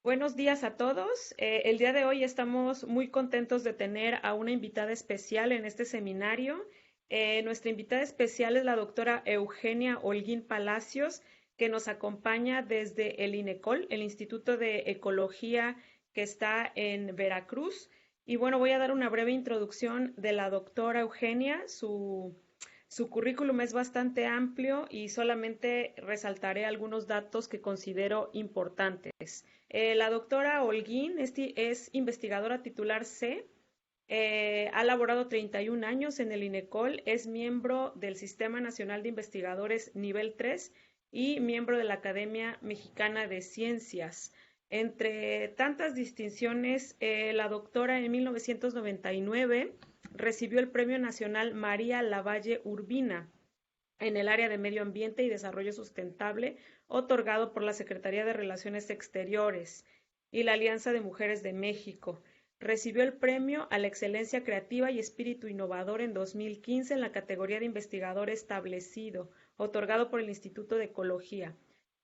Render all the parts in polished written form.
Buenos días a todos. El día de hoy estamos muy contentos de tener a una invitada especial en este seminario. Nuestra invitada especial es la doctora Eugenia Holguín Palacios, que nos acompaña desde el INECOL, el Instituto de Ecología que está en Veracruz. Y bueno, voy a dar una breve introducción de la doctora Eugenia. Su currículum es bastante amplio y solamente resaltaré algunos datos que considero importantes. La doctora Holguín es investigadora titular C, ha laborado 31 años en el INECOL, es miembro del Sistema Nacional de Investigadores Nivel 3 y miembro de la Academia Mexicana de Ciencias. Entre tantas distinciones, la doctora en 1999 recibió el Premio Nacional María Lavalle Urbina en el área de Medio Ambiente y Desarrollo Sustentable, otorgado por la Secretaría de Relaciones Exteriores y la Alianza de Mujeres de México. Recibió el premio a la excelencia creativa y espíritu innovador en 2015 en la categoría de investigador establecido, otorgado por el Instituto de Ecología.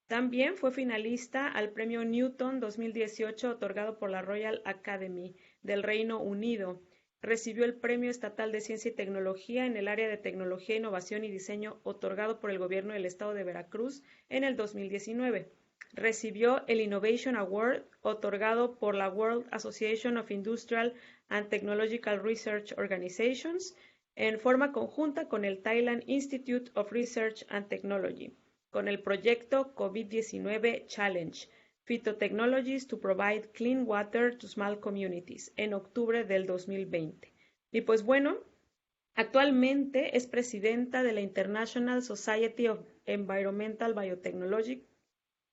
También fue finalista al premio Newton 2018, otorgado por la Royal Academy del Reino Unido. Recibió el Premio Estatal de Ciencia y Tecnología en el área de Tecnología, Innovación y Diseño, otorgado por el Gobierno del Estado de Veracruz en el 2019. Recibió el Innovation Award, otorgado por la World Association of Industrial and Technological Research Organizations, en forma conjunta con el Thailand Institute of Research and Technology, con el proyecto COVID-19 Challenge, Phytotechnologies to Provide Clean Water to Small Communities, en octubre del 2020. Y pues bueno, actualmente es presidenta de la International Society of Environmental Biotechnology,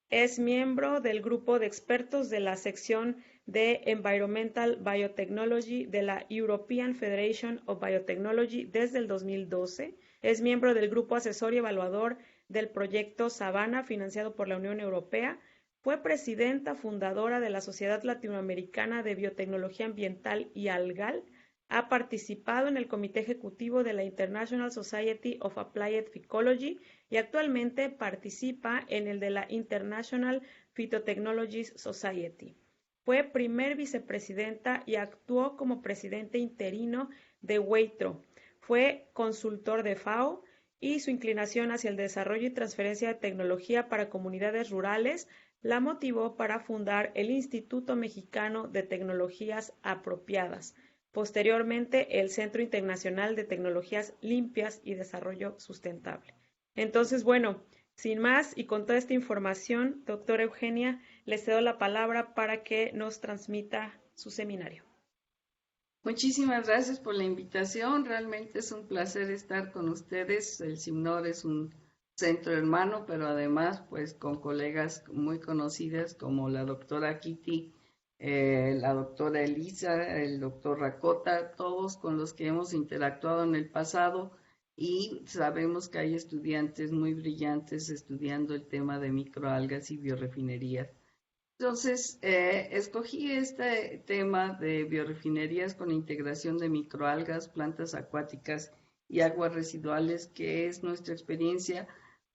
es miembro del grupo de expertos de la sección de Environmental Biotechnology de la European Federation of Biotechnology desde el 2012. Es miembro del grupo asesor y evaluador del proyecto Savannah, financiado por la Unión Europea. Fue presidenta fundadora de la Sociedad Latinoamericana de Biotecnología Ambiental y Algal. Ha participado en el comité ejecutivo de la International Society of Applied Phycology y actualmente participa en el de la International Phytotechnologies Society. Fue primer vicepresidenta y actuó como presidente interino de WEITRO. Fue consultor de FAO y su inclinación hacia el desarrollo y transferencia de tecnología para comunidades rurales la motivó para fundar el Instituto Mexicano de Tecnologías Apropiadas, posteriormente el Centro Internacional de Tecnologías Limpias y Desarrollo Sustentable. Entonces, bueno, sin más y con toda esta información, doctora Eugenia, le cedo la palabra para que nos transmita su seminario. Muchísimas gracias por la invitación. Realmente es un placer estar con ustedes. El CIMNOR es un centro hermano, pero además pues con colegas muy conocidas como la doctora Kitty, la doctora Elisa, el doctor Rakota, todos con los que hemos interactuado en el pasado y sabemos que hay estudiantes muy brillantes estudiando el tema de microalgas y biorefinerías. Entonces, escogí este tema de biorefinerías con integración de microalgas, plantas acuáticas y aguas residuales, que es nuestra experiencia,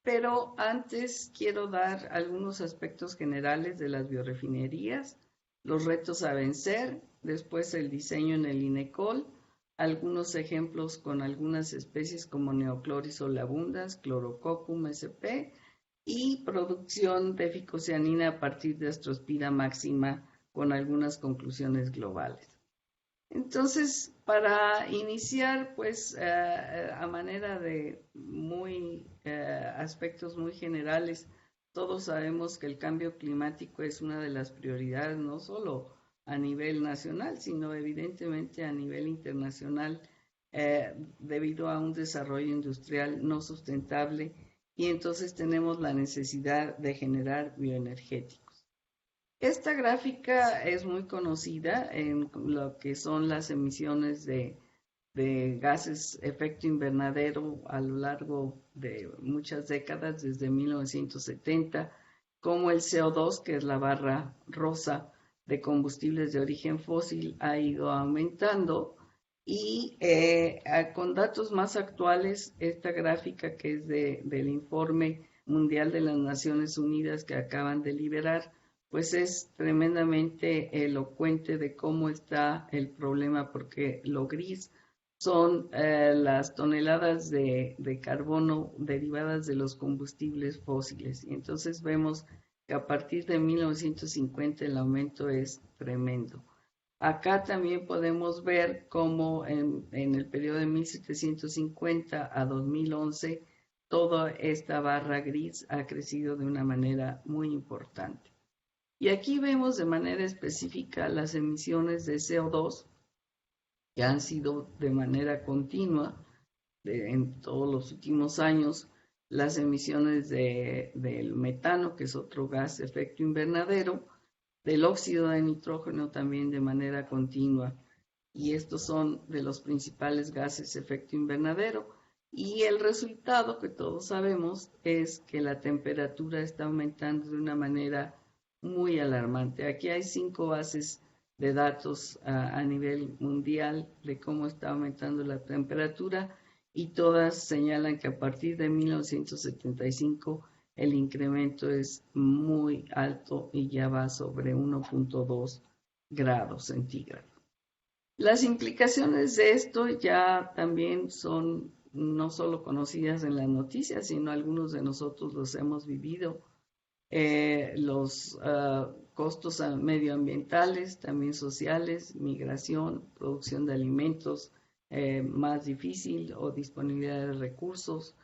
pero antes quiero dar algunos aspectos generales de las biorefinerías, los retos a vencer, después el diseño en el INECOL, algunos ejemplos con algunas especies como Neocloris olabundas, Chlorococcum sp., y producción de ficocianina a partir de astrospira máxima con algunas conclusiones globales. Entonces, para iniciar, pues, a manera de aspectos muy generales, todos sabemos que el cambio climático es una de las prioridades, no solo a nivel nacional, sino evidentemente a nivel internacional, debido a un desarrollo industrial no sustentable, y entonces tenemos la necesidad de generar bioenergéticos. Esta gráfica es muy conocida en lo que son las emisiones de gases efecto invernadero a lo largo de muchas décadas, desde 1970, como el CO2, que es la barra rosa de combustibles de origen fósil, ha ido aumentando. Y con datos más actuales, esta gráfica que es del Informe Mundial de las Naciones Unidas que acaban de liberar, pues es tremendamente elocuente de cómo está el problema, porque lo gris son las toneladas de carbono derivadas de los combustibles fósiles. Y entonces vemos que a partir de 1950 el aumento es tremendo. Acá también podemos ver cómo en el periodo de 1750 a 2011 toda esta barra gris ha crecido de una manera muy importante. Y aquí vemos de manera específica las emisiones de CO2 que han sido de manera continua en todos los últimos años, las emisiones del metano, que es otro gas de efecto invernadero, del óxido de nitrógeno también de manera continua. Y estos son de los principales gases de efecto invernadero. Y el resultado que todos sabemos es que la temperatura está aumentando de una manera muy alarmante. Aquí hay 5 bases de datos a nivel mundial de cómo está aumentando la temperatura y todas señalan que a partir de 1975 el incremento es muy alto y ya va sobre 1.2 grados centígrados. Las implicaciones de esto ya también son no solo conocidas en las noticias, sino algunos de nosotros los hemos vivido. Los costos medioambientales, también sociales, migración, producción de alimentos más difícil o disponibilidad de recursos.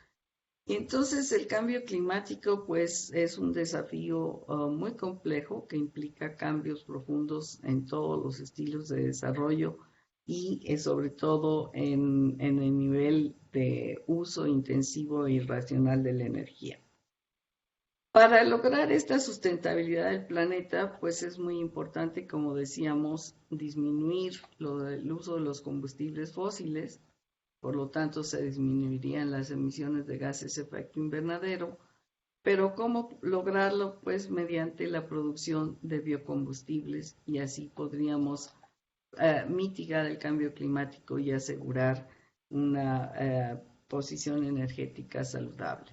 Y entonces el cambio climático pues es un desafío muy complejo que implica cambios profundos en todos los estilos de desarrollo y sobre todo en el nivel de uso intensivo e irracional de la energía. Para lograr esta sustentabilidad del planeta, pues es muy importante, como decíamos, disminuir el uso de los combustibles fósiles, por lo tanto se disminuirían las emisiones de gases de efecto invernadero, pero ¿cómo lograrlo? Pues mediante la producción de biocombustibles y así podríamos mitigar el cambio climático y asegurar una posición energética saludable.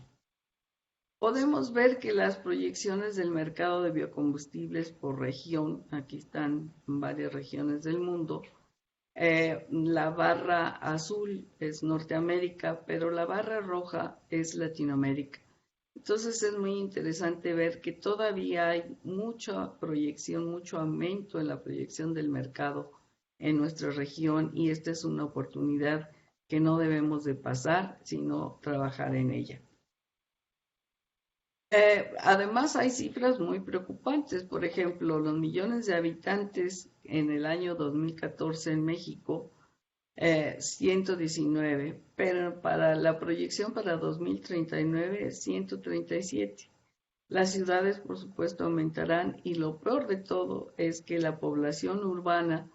Podemos ver que las proyecciones del mercado de biocombustibles por región, aquí están varias regiones del mundo, la barra azul es Norteamérica, pero la barra roja es Latinoamérica. Entonces es muy interesante ver que todavía hay mucha proyección, mucho aumento en la proyección del mercado en nuestra región y esta es una oportunidad que no debemos de pasar, sino trabajar en ella. Además hay cifras muy preocupantes, por ejemplo, los millones de habitantes en el año 2014 en México, 119, pero para la proyección para 2039 es 137. Las ciudades, por supuesto, aumentarán y lo peor de todo es que la población urbana,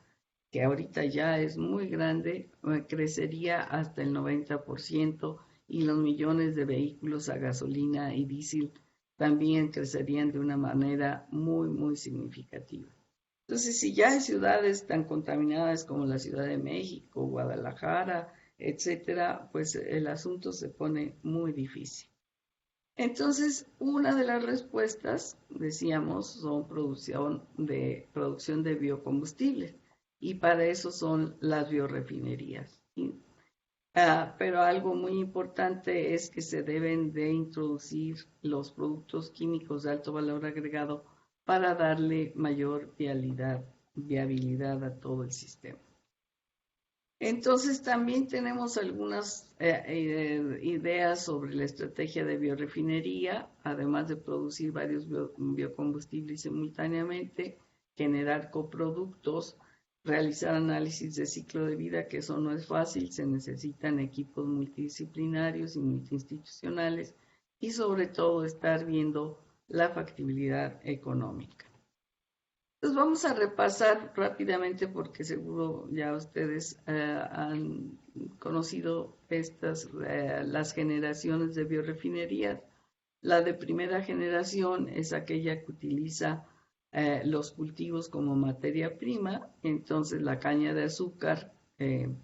que ahorita ya es muy grande, crecería hasta el 90% y los millones de vehículos a gasolina y diésel también crecerían de una manera muy, muy significativa. Entonces, si ya hay ciudades tan contaminadas como la Ciudad de México, Guadalajara, etcétera, pues el asunto se pone muy difícil. Entonces, una de las respuestas, decíamos, son producción de biocombustibles y para eso son las biorefinerías. Pero algo muy importante es que se deben de introducir los productos químicos de alto valor agregado para darle mayor viabilidad a todo el sistema. Entonces también tenemos algunas ideas sobre la estrategia de biorefinería, además de producir varios biocombustibles simultáneamente, generar coproductos, realizar análisis de ciclo de vida, que eso no es fácil, se necesitan equipos multidisciplinarios y multiinstitucionales y sobre todo estar viendo la factibilidad económica. Entonces vamos a repasar rápidamente porque seguro ya ustedes han conocido las generaciones de biorefinerías. La de primera generación es aquella que utiliza los cultivos como materia prima, entonces la caña de azúcar,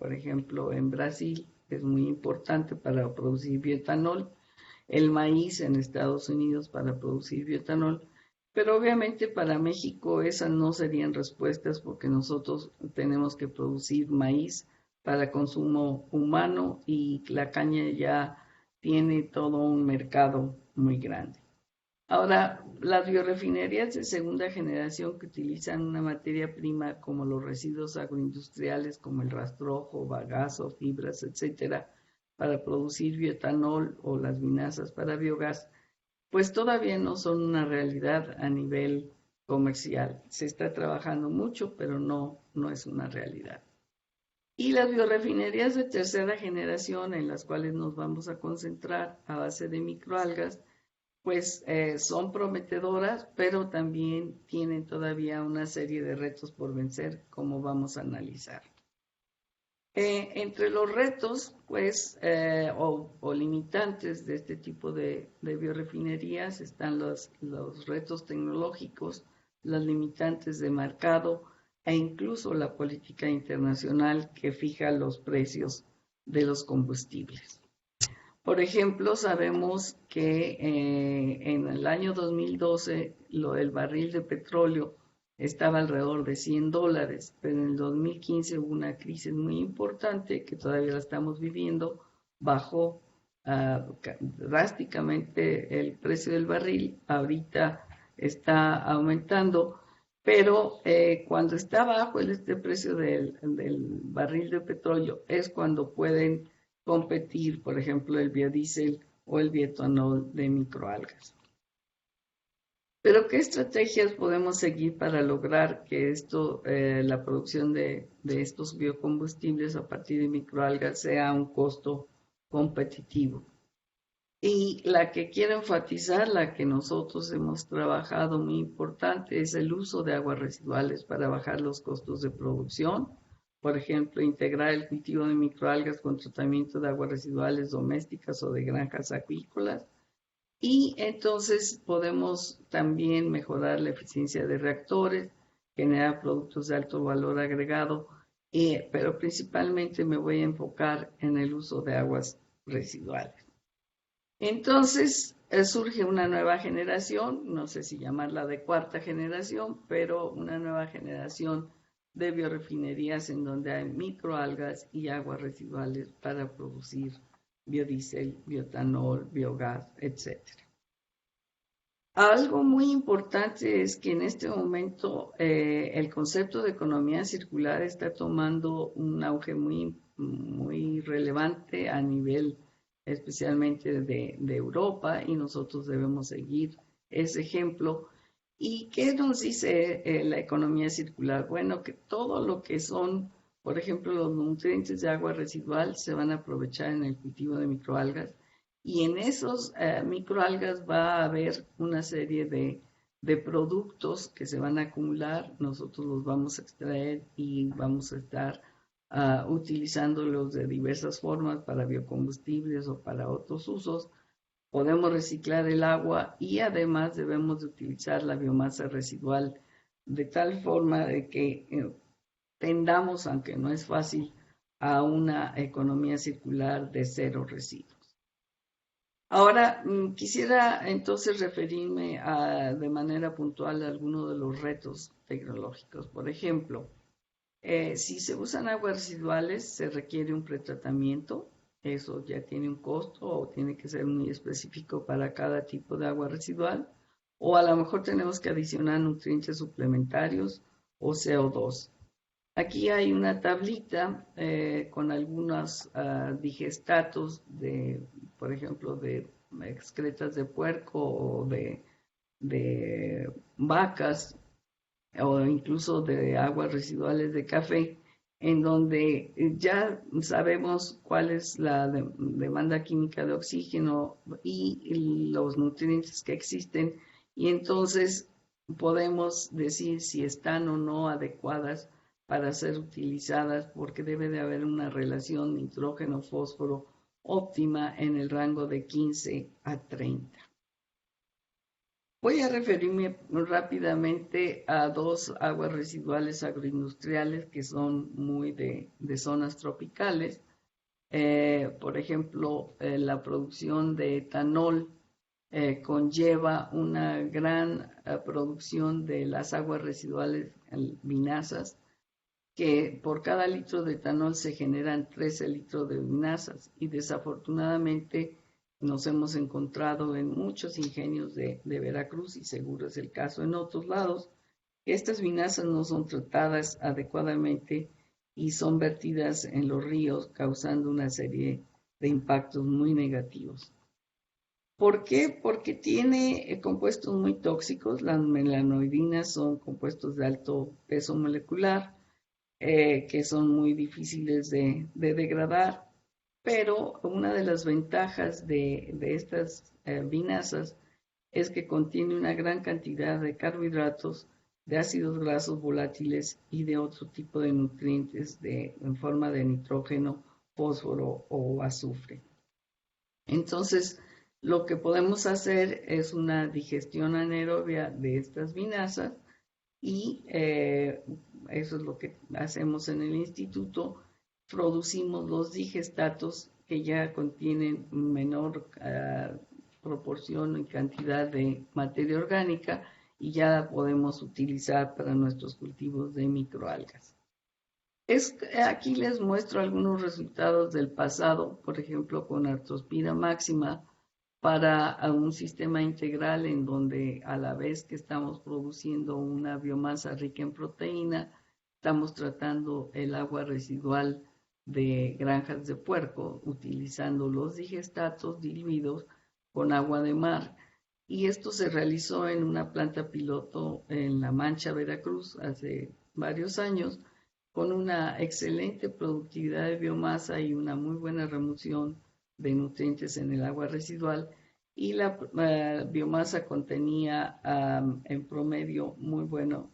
por ejemplo en Brasil, es muy importante para producir bioetanol, el maíz en Estados Unidos para producir bioetanol, Pero obviamente para México esas no serían respuestas porque nosotros tenemos que producir maíz para consumo humano y la caña ya tiene todo un mercado muy grande. Ahora, las biorefinerías de segunda generación que utilizan una materia prima como los residuos agroindustriales como el rastrojo, bagazo, fibras, etcétera, para producir bioetanol o las vinazas para biogás, pues todavía no son una realidad a nivel comercial. Se está trabajando mucho, pero no es una realidad. Y las biorefinerías de tercera generación, en las cuales nos vamos a concentrar a base de microalgas, pues son prometedoras, pero también tienen todavía una serie de retos por vencer, como vamos a analizar. Entre los retos, pues, o limitantes de este tipo de biorefinerías están los retos tecnológicos, las limitantes de mercado e incluso la política internacional que fija los precios de los combustibles. Por ejemplo, sabemos que en el año 2012 el barril de petróleo estaba alrededor de $100, pero en el 2015 hubo una crisis muy importante que todavía la estamos viviendo, bajó drásticamente el precio del barril, ahorita está aumentando, pero cuando está bajo este precio del barril de petróleo es cuando pueden competir, por ejemplo, el biodiesel o el bioetanol de microalgas. Pero ¿qué estrategias podemos seguir para lograr que la producción de estos biocombustibles a partir de microalgas sea a un costo competitivo? Y la que quiero enfatizar, la que nosotros hemos trabajado muy importante, es el uso de aguas residuales para bajar los costos de producción. Por ejemplo, integrar el cultivo de microalgas con tratamiento de aguas residuales domésticas o de granjas acuícolas. Y entonces podemos también mejorar la eficiencia de reactores, generar productos de alto valor agregado, pero principalmente me voy a enfocar en el uso de aguas residuales. Entonces surge una nueva generación, no sé si llamarla de cuarta generación, pero una nueva generación de biorefinerías en donde hay microalgas y aguas residuales para producir biodiesel, bioetanol, biogás, etc. Algo muy importante es que en este momento el concepto de economía circular está tomando un auge muy relevante a nivel especialmente de Europa, y nosotros debemos seguir ese ejemplo. ¿Y qué nos dice la economía circular? Bueno, que todo lo que son, por ejemplo, los nutrientes de agua residual se van a aprovechar en el cultivo de microalgas, y en esos microalgas va a haber una serie de productos que se van a acumular, nosotros los vamos a extraer y vamos a estar utilizándolos de diversas formas para biocombustibles o para otros usos. Podemos reciclar el agua y además debemos de utilizar la biomasa residual de tal forma de que tendamos, aunque no es fácil, a una economía circular de cero residuos. Ahora, quisiera entonces referirme de manera puntual a algunos de los retos tecnológicos. Por ejemplo, si se usan aguas residuales, se requiere un pretratamiento. Eso ya tiene un costo o tiene que ser muy específico para cada tipo de agua residual. O a lo mejor tenemos que adicionar nutrientes suplementarios o CO2. Aquí hay una tablita con algunos digestatos por ejemplo, de excretas de puerco o de vacas, o incluso de aguas residuales de café, en donde ya sabemos cuál es la demanda química de oxígeno y los nutrientes que existen, y entonces podemos decir si están o no adecuadas para ser utilizadas, porque debe de haber una relación nitrógeno-fósforo óptima en el rango de 15 a 30. Voy a referirme rápidamente a dos aguas residuales agroindustriales que son muy de zonas tropicales. Por ejemplo, la producción de etanol conlleva una gran producción de las aguas residuales vinazas, que por cada litro de etanol se generan 13 litros de vinazas, y desafortunadamente nos hemos encontrado en muchos ingenios de Veracruz, y seguro es el caso en otros lados, que estas vinazas no son tratadas adecuadamente y son vertidas en los ríos, causando una serie de impactos muy negativos. ¿Por qué? Porque tiene compuestos muy tóxicos. Las melanoidinas son compuestos de alto peso molecular, que son muy difíciles de degradar, pero una de las ventajas de estas vinazas es que contiene una gran cantidad de carbohidratos, de ácidos grasos volátiles y de otro tipo de nutrientes en forma de nitrógeno, fósforo o azufre. Entonces, lo que podemos hacer es una digestión anaerobia de estas vinazas, y eso es lo que hacemos en el instituto. Producimos los digestatos, que ya contienen menor proporción y cantidad de materia orgánica, y ya la podemos utilizar para nuestros cultivos de microalgas. Aquí les muestro algunos resultados del pasado, por ejemplo, con Artospira máxima, para un sistema integral en donde, a la vez que estamos produciendo una biomasa rica en proteína, estamos tratando el agua residual de granjas de puerco, utilizando los digestatos diluidos con agua de mar. Y esto se realizó en una planta piloto en La Mancha, Veracruz, hace varios años, con una excelente productividad de biomasa y una muy buena remoción de nutrientes en el agua residual, y la biomasa contenía en promedio muy bueno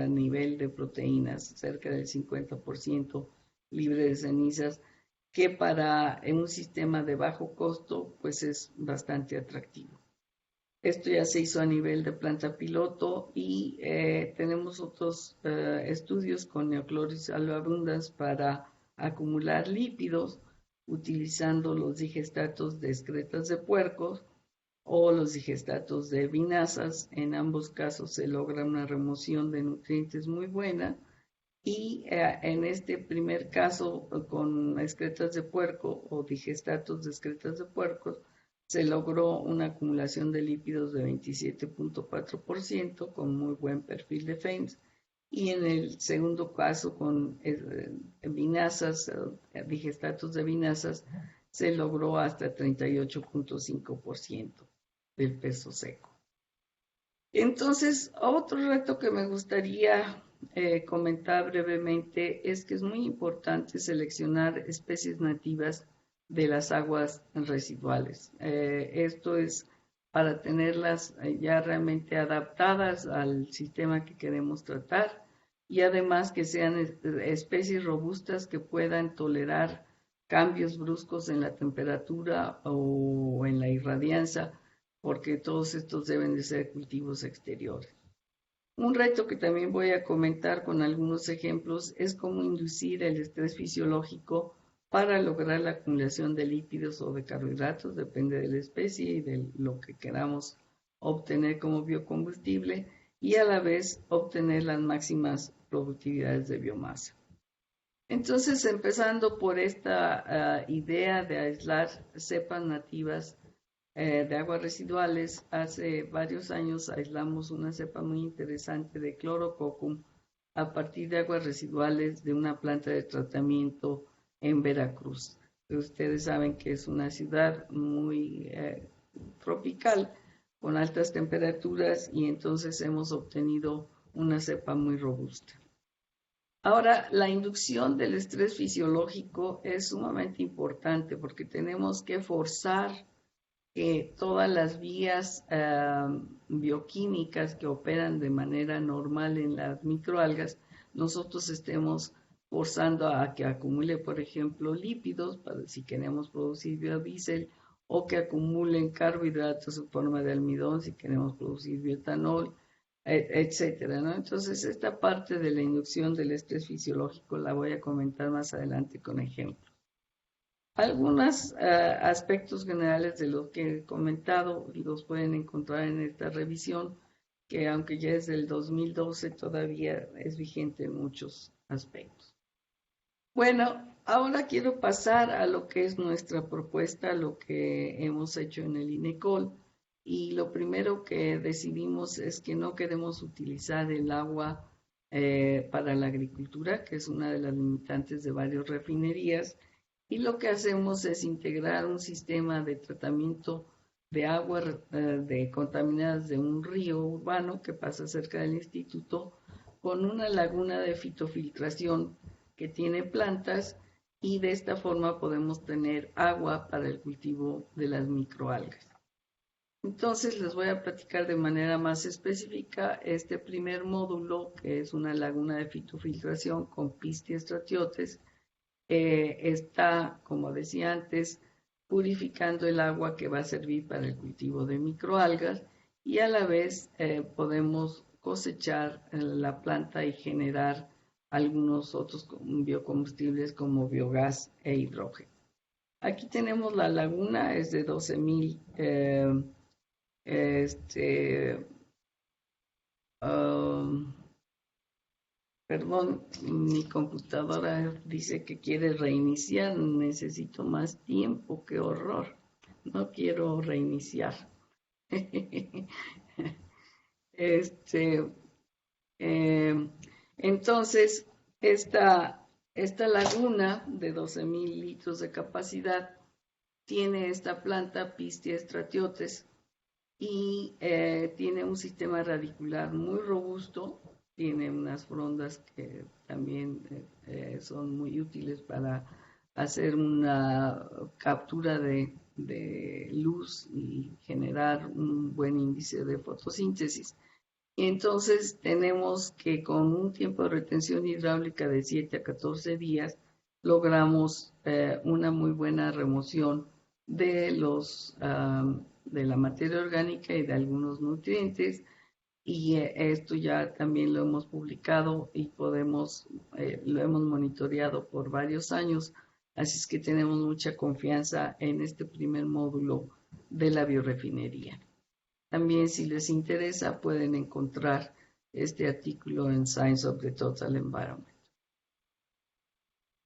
nivel de proteínas, cerca del 50% libre de cenizas, que para un sistema de bajo costo pues es bastante atractivo. Esto ya se hizo a nivel de planta piloto, y tenemos otros estudios con Neocloris albabundans para acumular lípidos utilizando los digestatos de excretas de puercos o los digestatos de vinazas. En ambos casos se logra una remoción de nutrientes muy buena, y en este primer caso con excretas de puerco o digestatos de excretas de puercos se logró una acumulación de lípidos de 27.4% con muy buen perfil de FAIMS, y en el segundo caso con vinazas, digestatos de vinazas, se logró hasta 38.5% del peso seco. Entonces, otro reto que me gustaría comentar brevemente es que es muy importante seleccionar especies nativas de las aguas residuales. Esto es para tenerlas ya realmente adaptadas al sistema que queremos tratar, y además que sean especies robustas que puedan tolerar cambios bruscos en la temperatura o en la irradianza, porque todos estos deben de ser cultivos exteriores. Un reto que también voy a comentar con algunos ejemplos es cómo inducir el estrés fisiológico para lograr la acumulación de lípidos o de carbohidratos, depende de la especie y de lo que queramos obtener como biocombustible, y a la vez obtener las máximas productividades de biomasa. Entonces, empezando por esta idea de aislar cepas nativas de aguas residuales, hace varios años aislamos una cepa muy interesante de Chlorococcum a partir de aguas residuales de una planta de tratamiento en Veracruz. Ustedes saben que es una ciudad muy tropical, con altas temperaturas, y entonces hemos obtenido una cepa muy robusta. Ahora, la inducción del estrés fisiológico es sumamente importante, porque tenemos que forzar que todas las vías bioquímicas que operan de manera normal en las microalgas, nosotros estemos forzando a que acumule, por ejemplo, lípidos, para si queremos producir biodiesel, o que acumulen carbohidratos en forma de almidón si queremos producir bioetanol, etcétera, ¿no? Entonces, esta parte de la inducción del estrés fisiológico la voy a comentar más adelante con ejemplos. Algunos aspectos generales de lo que he comentado los pueden encontrar en esta revisión, que aunque ya es del 2012, todavía es vigente en muchos aspectos. Bueno, ahora quiero pasar a lo que es nuestra propuesta, lo que hemos hecho en el INECOL. Y lo primero que decidimos es que no queremos utilizar el agua para la agricultura, que es una de las limitantes de varias refinerías, y lo que hacemos es integrar un sistema de tratamiento de aguas de contaminadas de un río urbano que pasa cerca del instituto con una laguna de fitofiltración que tiene plantas, y de esta forma podemos tener agua para el cultivo de las microalgas. Entonces les voy a platicar de manera más específica este primer módulo, que es una laguna de fitofiltración con Pistia stratiotes. Está, como decía antes, purificando el agua que va a servir para el cultivo de microalgas, y a la vez podemos cosechar la planta y generar algunos otros biocombustibles como biogás e hidrógeno. Aquí tenemos la laguna, es de 12,000 perdón, mi computadora dice que quiere reiniciar. Necesito más tiempo, qué horror. No quiero reiniciar. Entonces, esta laguna de 12,000 litros de capacidad tiene esta planta Pistia stratiotes, y tiene un sistema radicular muy robusto, tiene unas frondas que también son muy útiles para hacer una captura de luz y generar un buen índice de fotosíntesis. Y entonces tenemos que con un tiempo de retención hidráulica de 7 a 14 días logramos una muy buena remoción de de la materia orgánica y de algunos nutrientes, y esto ya también lo hemos publicado y lo hemos monitoreado por varios años, así es que tenemos mucha confianza en este primer módulo de la biorefinería. También, si les interesa, pueden encontrar este artículo en Science of the Total Environment.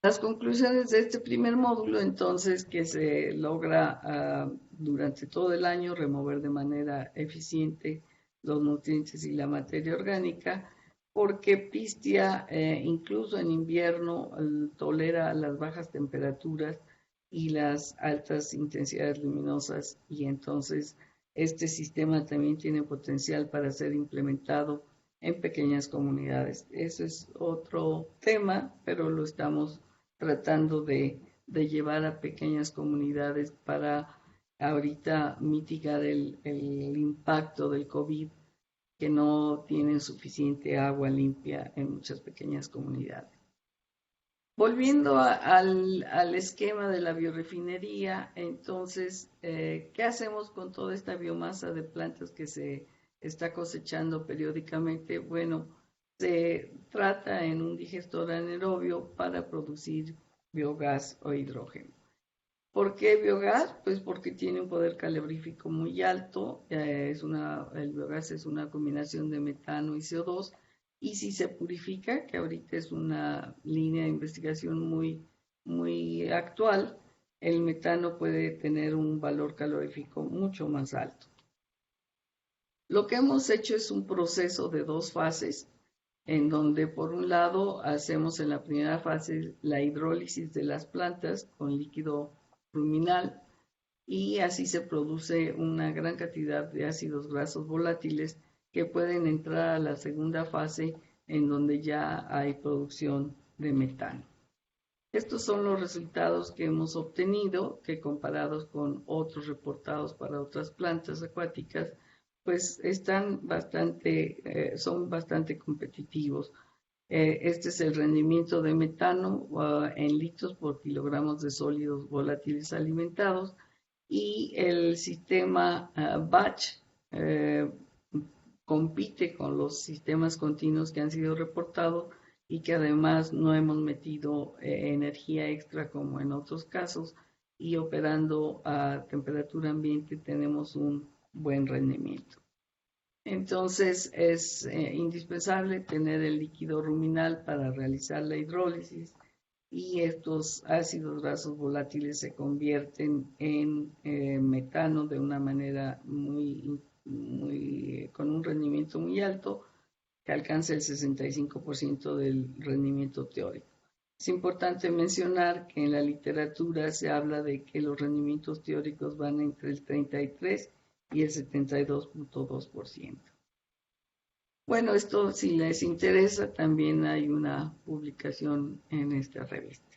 Las conclusiones de este primer módulo, entonces, que se logra durante todo el año remover de manera eficiente los nutrientes y la materia orgánica, porque Pistia, incluso en invierno, tolera las bajas temperaturas y las altas intensidades luminosas, y entonces este sistema también tiene potencial para ser implementado en pequeñas comunidades. Eso es otro tema, pero lo estamos tratando de llevar a pequeñas comunidades para ahorita mitigar el impacto del COVID, que no tienen suficiente agua limpia en muchas pequeñas comunidades. Volviendo al esquema de la biorefinería, entonces, ¿qué hacemos con toda esta biomasa de plantas que se está cosechando periódicamente? Bueno, se trata en un digestor anaerobio para producir biogás o hidrógeno. ¿Por qué biogás? Pues porque tiene un poder calorífico muy alto. El biogás es una combinación de metano y CO2, y si se purifica, que ahorita es una línea de investigación muy actual, el metano puede tener un valor calorífico mucho más alto. Lo que hemos hecho es un proceso de 2 fases, en donde por un lado hacemos en la primera fase la hidrólisis de las plantas con líquido ruminal, y así se produce una gran cantidad de ácidos grasos volátiles que pueden entrar a la segunda fase, en donde ya hay producción de metano. Estos son los resultados que hemos obtenido, que comparados con otros reportados para otras plantas acuáticas, pues son bastante competitivos. Este es el rendimiento de metano en litros por kilogramos de sólidos volátiles alimentados, y el sistema batch compite con los sistemas continuos que han sido reportados, y que además no hemos metido energía extra como en otros casos, y operando a temperatura ambiente tenemos un buen rendimiento. Entonces es indispensable tener el líquido ruminal para realizar la hidrólisis y estos ácidos grasos volátiles se convierten en metano de una manera con un rendimiento muy alto que alcanza el 65% del rendimiento teórico. Es importante mencionar que en la literatura se habla de que los rendimientos teóricos van entre el 33 y el 72.2%. Bueno, esto si les interesa, también hay una publicación en esta revista.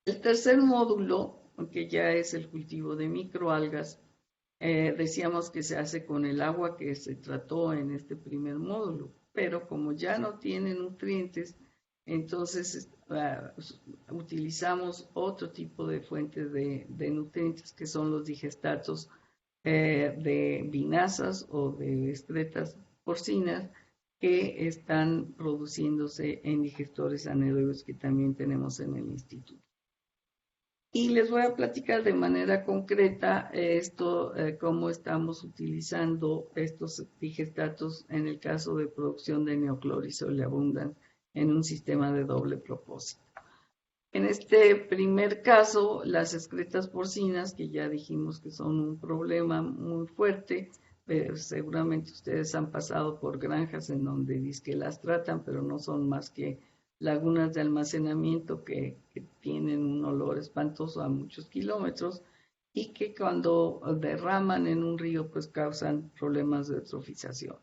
El tercer módulo, que ya es el cultivo de microalgas, decíamos que se hace con el agua que se trató en este primer módulo, pero como ya no tiene nutrientes, entonces utilizamos otro tipo de fuentes de nutrientes que son los digestatos de vinazas o de excretas porcinas que están produciéndose en digestores anaerobios que también tenemos en el instituto. Y les voy a platicar de manera concreta cómo estamos utilizando estos digestatos en el caso de producción de neoclorizol abundans en un sistema de doble propósito. En este primer caso, las excretas porcinas, que ya dijimos que son un problema muy fuerte, seguramente ustedes han pasado por granjas en donde dicen que las tratan, pero no son más que lagunas de almacenamiento que tienen un olor espantoso a muchos kilómetros y que cuando derraman en un río pues causan problemas de eutrofización.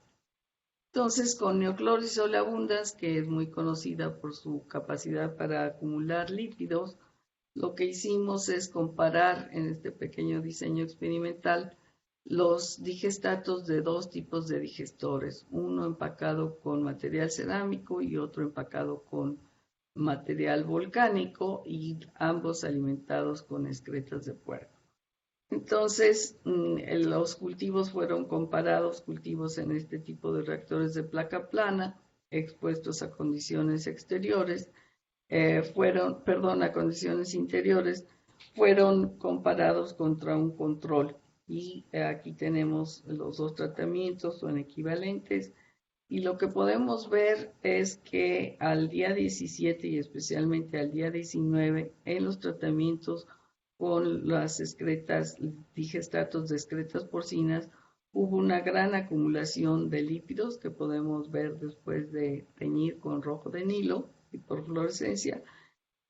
Entonces, con neoclorizol abundans, que es muy conocida por su capacidad para acumular lípidos, lo que hicimos es comparar en este pequeño diseño experimental los digestatos de dos tipos de digestores, uno empacado con material cerámico y otro empacado con material volcánico y ambos alimentados con excretas de puerco. Entonces, los cultivos fueron comparados, cultivos en este tipo de reactores de placa plana, expuestos a condiciones exteriores, a condiciones interiores, fueron comparados contra un control. Y aquí tenemos los dos tratamientos, son equivalentes. Y lo que podemos ver es que al día 17 y especialmente al día 19, en los tratamientos con las excretas, digestatos de excretas porcinas, hubo una gran acumulación de lípidos que podemos ver después de teñir con rojo de Nilo y por fluorescencia,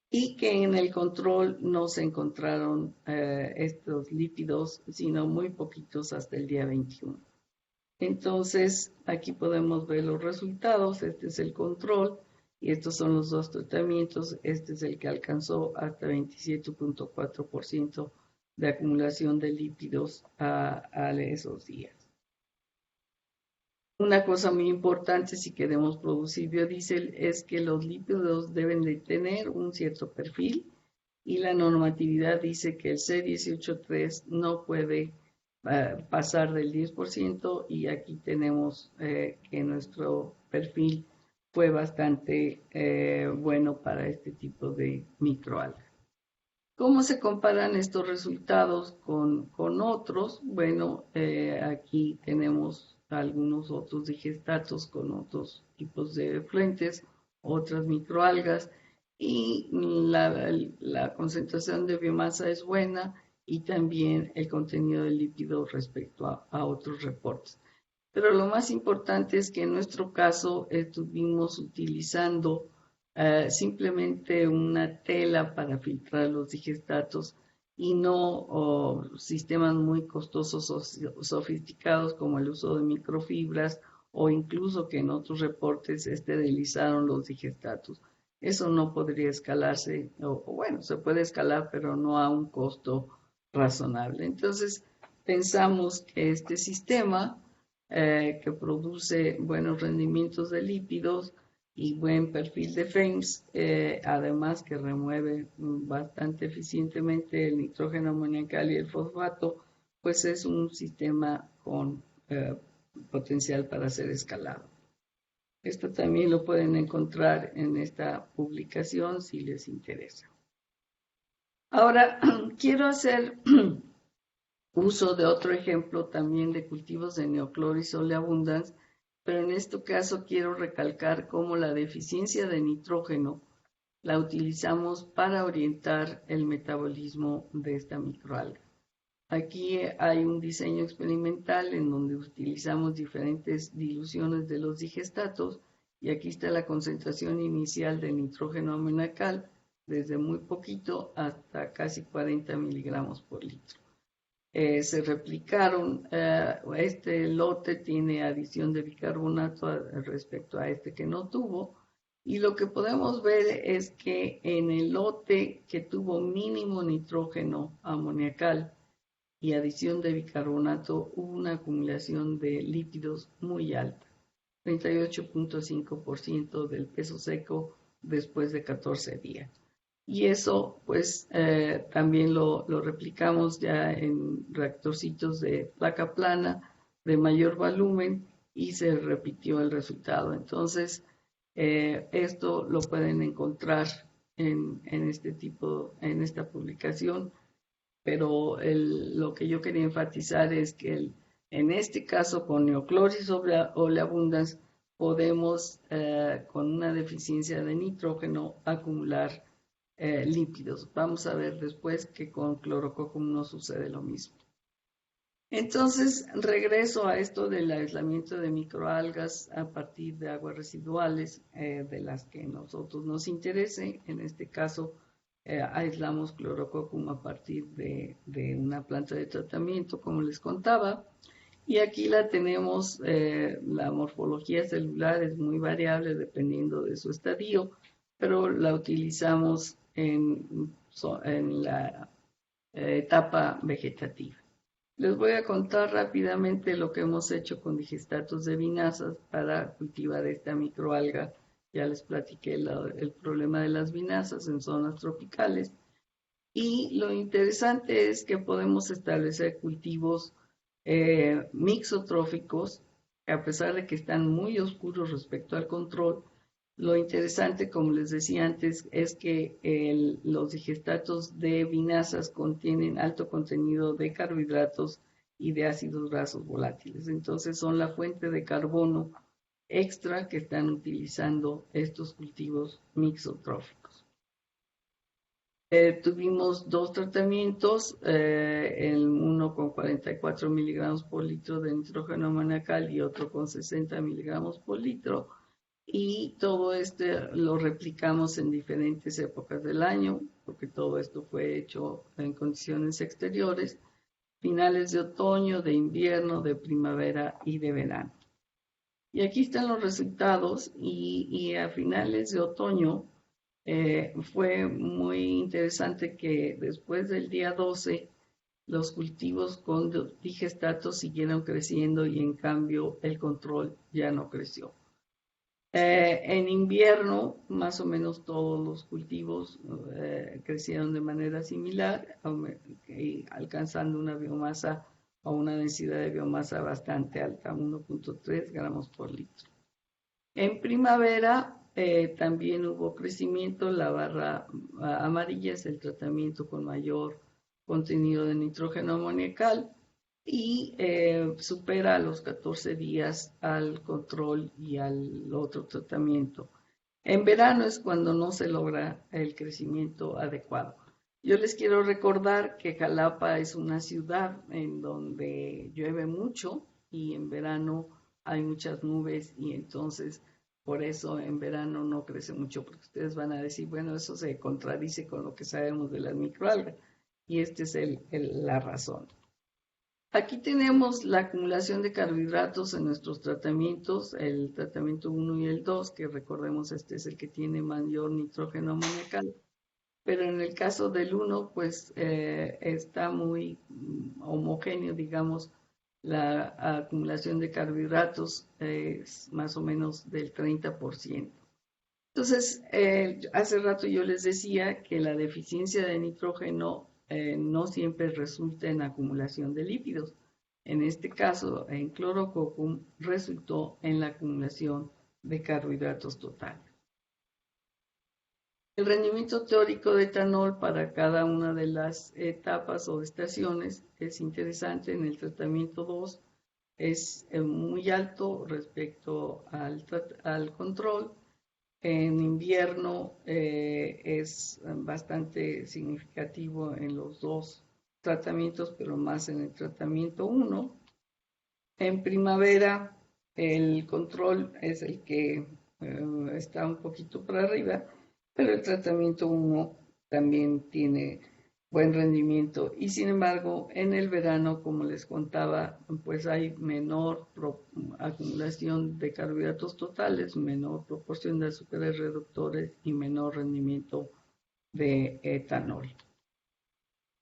y que en el control no se encontraron estos lípidos, sino muy poquitos hasta el día 21. Entonces, aquí podemos ver los resultados. Este es el control y estos son los dos tratamientos. Este es el que alcanzó hasta 27.4% de acumulación de lípidos a esos días. Una cosa muy importante si queremos producir biodiesel es que los lípidos deben de tener un cierto perfil y la normatividad dice que el C18.3 no puede pasar del 10% y aquí tenemos que nuestro perfil fue bastante bueno para este tipo de microalgas. ¿Cómo se comparan estos resultados con otros? Bueno, aquí tenemos algunos otros digestatos con otros tipos de efluentes, otras microalgas y la concentración de biomasa es buena y también el contenido de lípido respecto a otros reportes. Pero lo más importante es que en nuestro caso estuvimos utilizando simplemente una tela para filtrar los digestatos y no sistemas muy costosos o sofisticados como el uso de microfibras o incluso que en otros reportes esterilizaron los digestatos. Eso no podría escalarse, o bueno, se puede escalar, pero no a un costo razonable. Entonces, pensamos que este sistema que produce buenos rendimientos de lípidos y buen perfil de FAMES, además que remueve bastante eficientemente el nitrógeno amoniacal y el fosfato, pues es un sistema con potencial para ser escalado. Esto también lo pueden encontrar en esta publicación si les interesa. Ahora, quiero hacer uso de otro ejemplo también de cultivos de Neocloris oleabundans, pero en este caso quiero recalcar cómo la deficiencia de nitrógeno la utilizamos para orientar el metabolismo de esta microalga. Aquí hay un diseño experimental en donde utilizamos diferentes diluciones de los digestatos y aquí está la concentración inicial de nitrógeno amoniacal desde muy poquito hasta casi 40 miligramos por litro. Se replicaron, este lote tiene adición de bicarbonato respecto a este que no tuvo, y lo que podemos ver es que en el lote que tuvo mínimo nitrógeno amoniacal y adición de bicarbonato hubo una acumulación de lípidos muy alta, 38.5% del peso seco después de 14 días. Y eso pues también lo replicamos ya en reactorcitos de placa plana de mayor volumen y se repitió el resultado. Entonces, esto lo pueden encontrar en esta publicación, pero lo que yo quería enfatizar es que en este caso con Neocloris oleabundans podemos con una deficiencia de nitrógeno acumular lípidos. Vamos a ver después que con clorococcum no sucede lo mismo. Entonces, regreso a esto del aislamiento de microalgas a partir de aguas residuales de las que nosotros nos interese. En este caso, aislamos clorococcum a partir de una planta de tratamiento, como les contaba. Y aquí la tenemos, la morfología celular es muy variable dependiendo de su estadio, pero la utilizamos en la etapa vegetativa. Les voy a contar rápidamente lo que hemos hecho con digestatos de vinazas para cultivar esta microalga. Ya les platiqué el problema de las vinazas en zonas tropicales. Y lo interesante es que podemos establecer cultivos mixotróficos, a pesar de que están muy oscuros respecto al control. Lo interesante, como les decía antes, es que los digestatos de vinazas contienen alto contenido de carbohidratos y de ácidos grasos volátiles. Entonces son la fuente de carbono extra que están utilizando estos cultivos mixotróficos. Tuvimos dos tratamientos, uno con 44 miligramos por litro de nitrógeno amoniacal y otro con 60 miligramos por litro. Y todo lo replicamos en diferentes épocas del año, porque todo esto fue hecho en condiciones exteriores, finales de otoño, de invierno, de primavera y de verano. Y aquí están los resultados y a finales de otoño fue muy interesante que después del día 12 los cultivos con digestatos siguieron creciendo y en cambio el control ya no creció. En invierno, más o menos todos los cultivos crecieron de manera similar, alcanzando una biomasa o una densidad de biomasa bastante alta, 1.3 gramos por litro. En primavera también hubo crecimiento, la barra amarilla es el tratamiento con mayor contenido de nitrógeno amoniacal y supera a los 14 días al control y al otro tratamiento. En verano es cuando no se logra el crecimiento adecuado. Yo les quiero recordar que Jalapa es una ciudad en donde llueve mucho y en verano hay muchas nubes y entonces por eso en verano no crece mucho, porque ustedes van a decir, bueno, eso se contradice con lo que sabemos de las microalgas y esta es la razón. Aquí tenemos la acumulación de carbohidratos en nuestros tratamientos, el tratamiento 1 y el 2, que recordemos este es el que tiene mayor nitrógeno amoniacal, pero en el caso del 1 pues está muy homogéneo, digamos, la acumulación de carbohidratos es más o menos del 30%. Entonces, hace rato yo les decía que la deficiencia de nitrógeno no siempre resulta en acumulación de lípidos. En este caso, en clorococcum resultó en la acumulación de carbohidratos totales. El rendimiento teórico de etanol para cada una de las etapas o estaciones es interesante. En el tratamiento 2 es muy alto respecto al control. En invierno es bastante significativo en los dos tratamientos, pero más en el tratamiento 1. En primavera el control es el que está un poquito por arriba, pero el tratamiento 1 también tiene buen rendimiento. Y sin embargo, en el verano, como les contaba, pues hay menor acumulación de carbohidratos totales, menor proporción de azúcares reductores y menor rendimiento de etanol.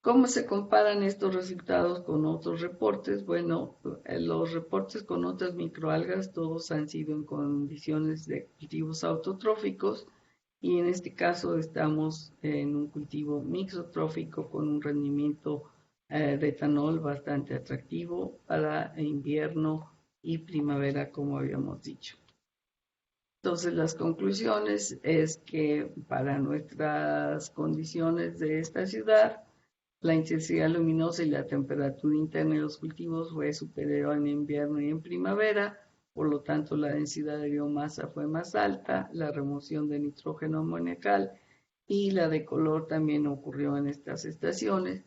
¿Cómo se comparan estos resultados con otros reportes? Bueno, los reportes con otras microalgas todos han sido en condiciones de cultivos autotróficos y en este caso estamos en un cultivo mixotrófico con un rendimiento de etanol bastante atractivo para invierno y primavera, como habíamos dicho. Entonces, las conclusiones es que para nuestras condiciones de esta ciudad, la intensidad luminosa y la temperatura interna de los cultivos fue superior en invierno y en primavera, por lo tanto la densidad de biomasa fue más alta, la remoción de nitrógeno amoniacal y la de color también ocurrió en estas estaciones,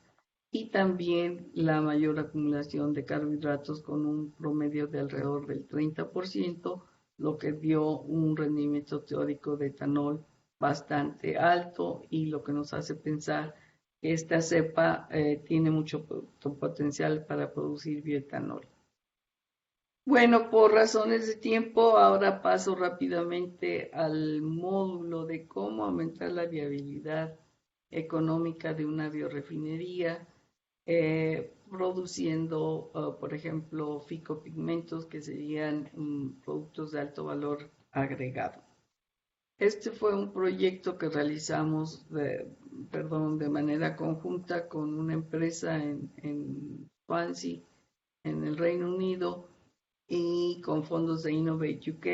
y también la mayor acumulación de carbohidratos con un promedio de alrededor del 30%, lo que dio un rendimiento teórico de etanol bastante alto y lo que nos hace pensar que esta cepa tiene mucho potencial para producir bioetanol. Bueno, por razones de tiempo, ahora paso rápidamente al módulo de cómo aumentar la viabilidad económica de una biorefinería, produciendo, por ejemplo, fitopigmentos que serían productos de alto valor agregado. Este fue un proyecto que realizamos de manera conjunta con una empresa en Swansea, en el Reino Unido, y con fondos de Innovate UK,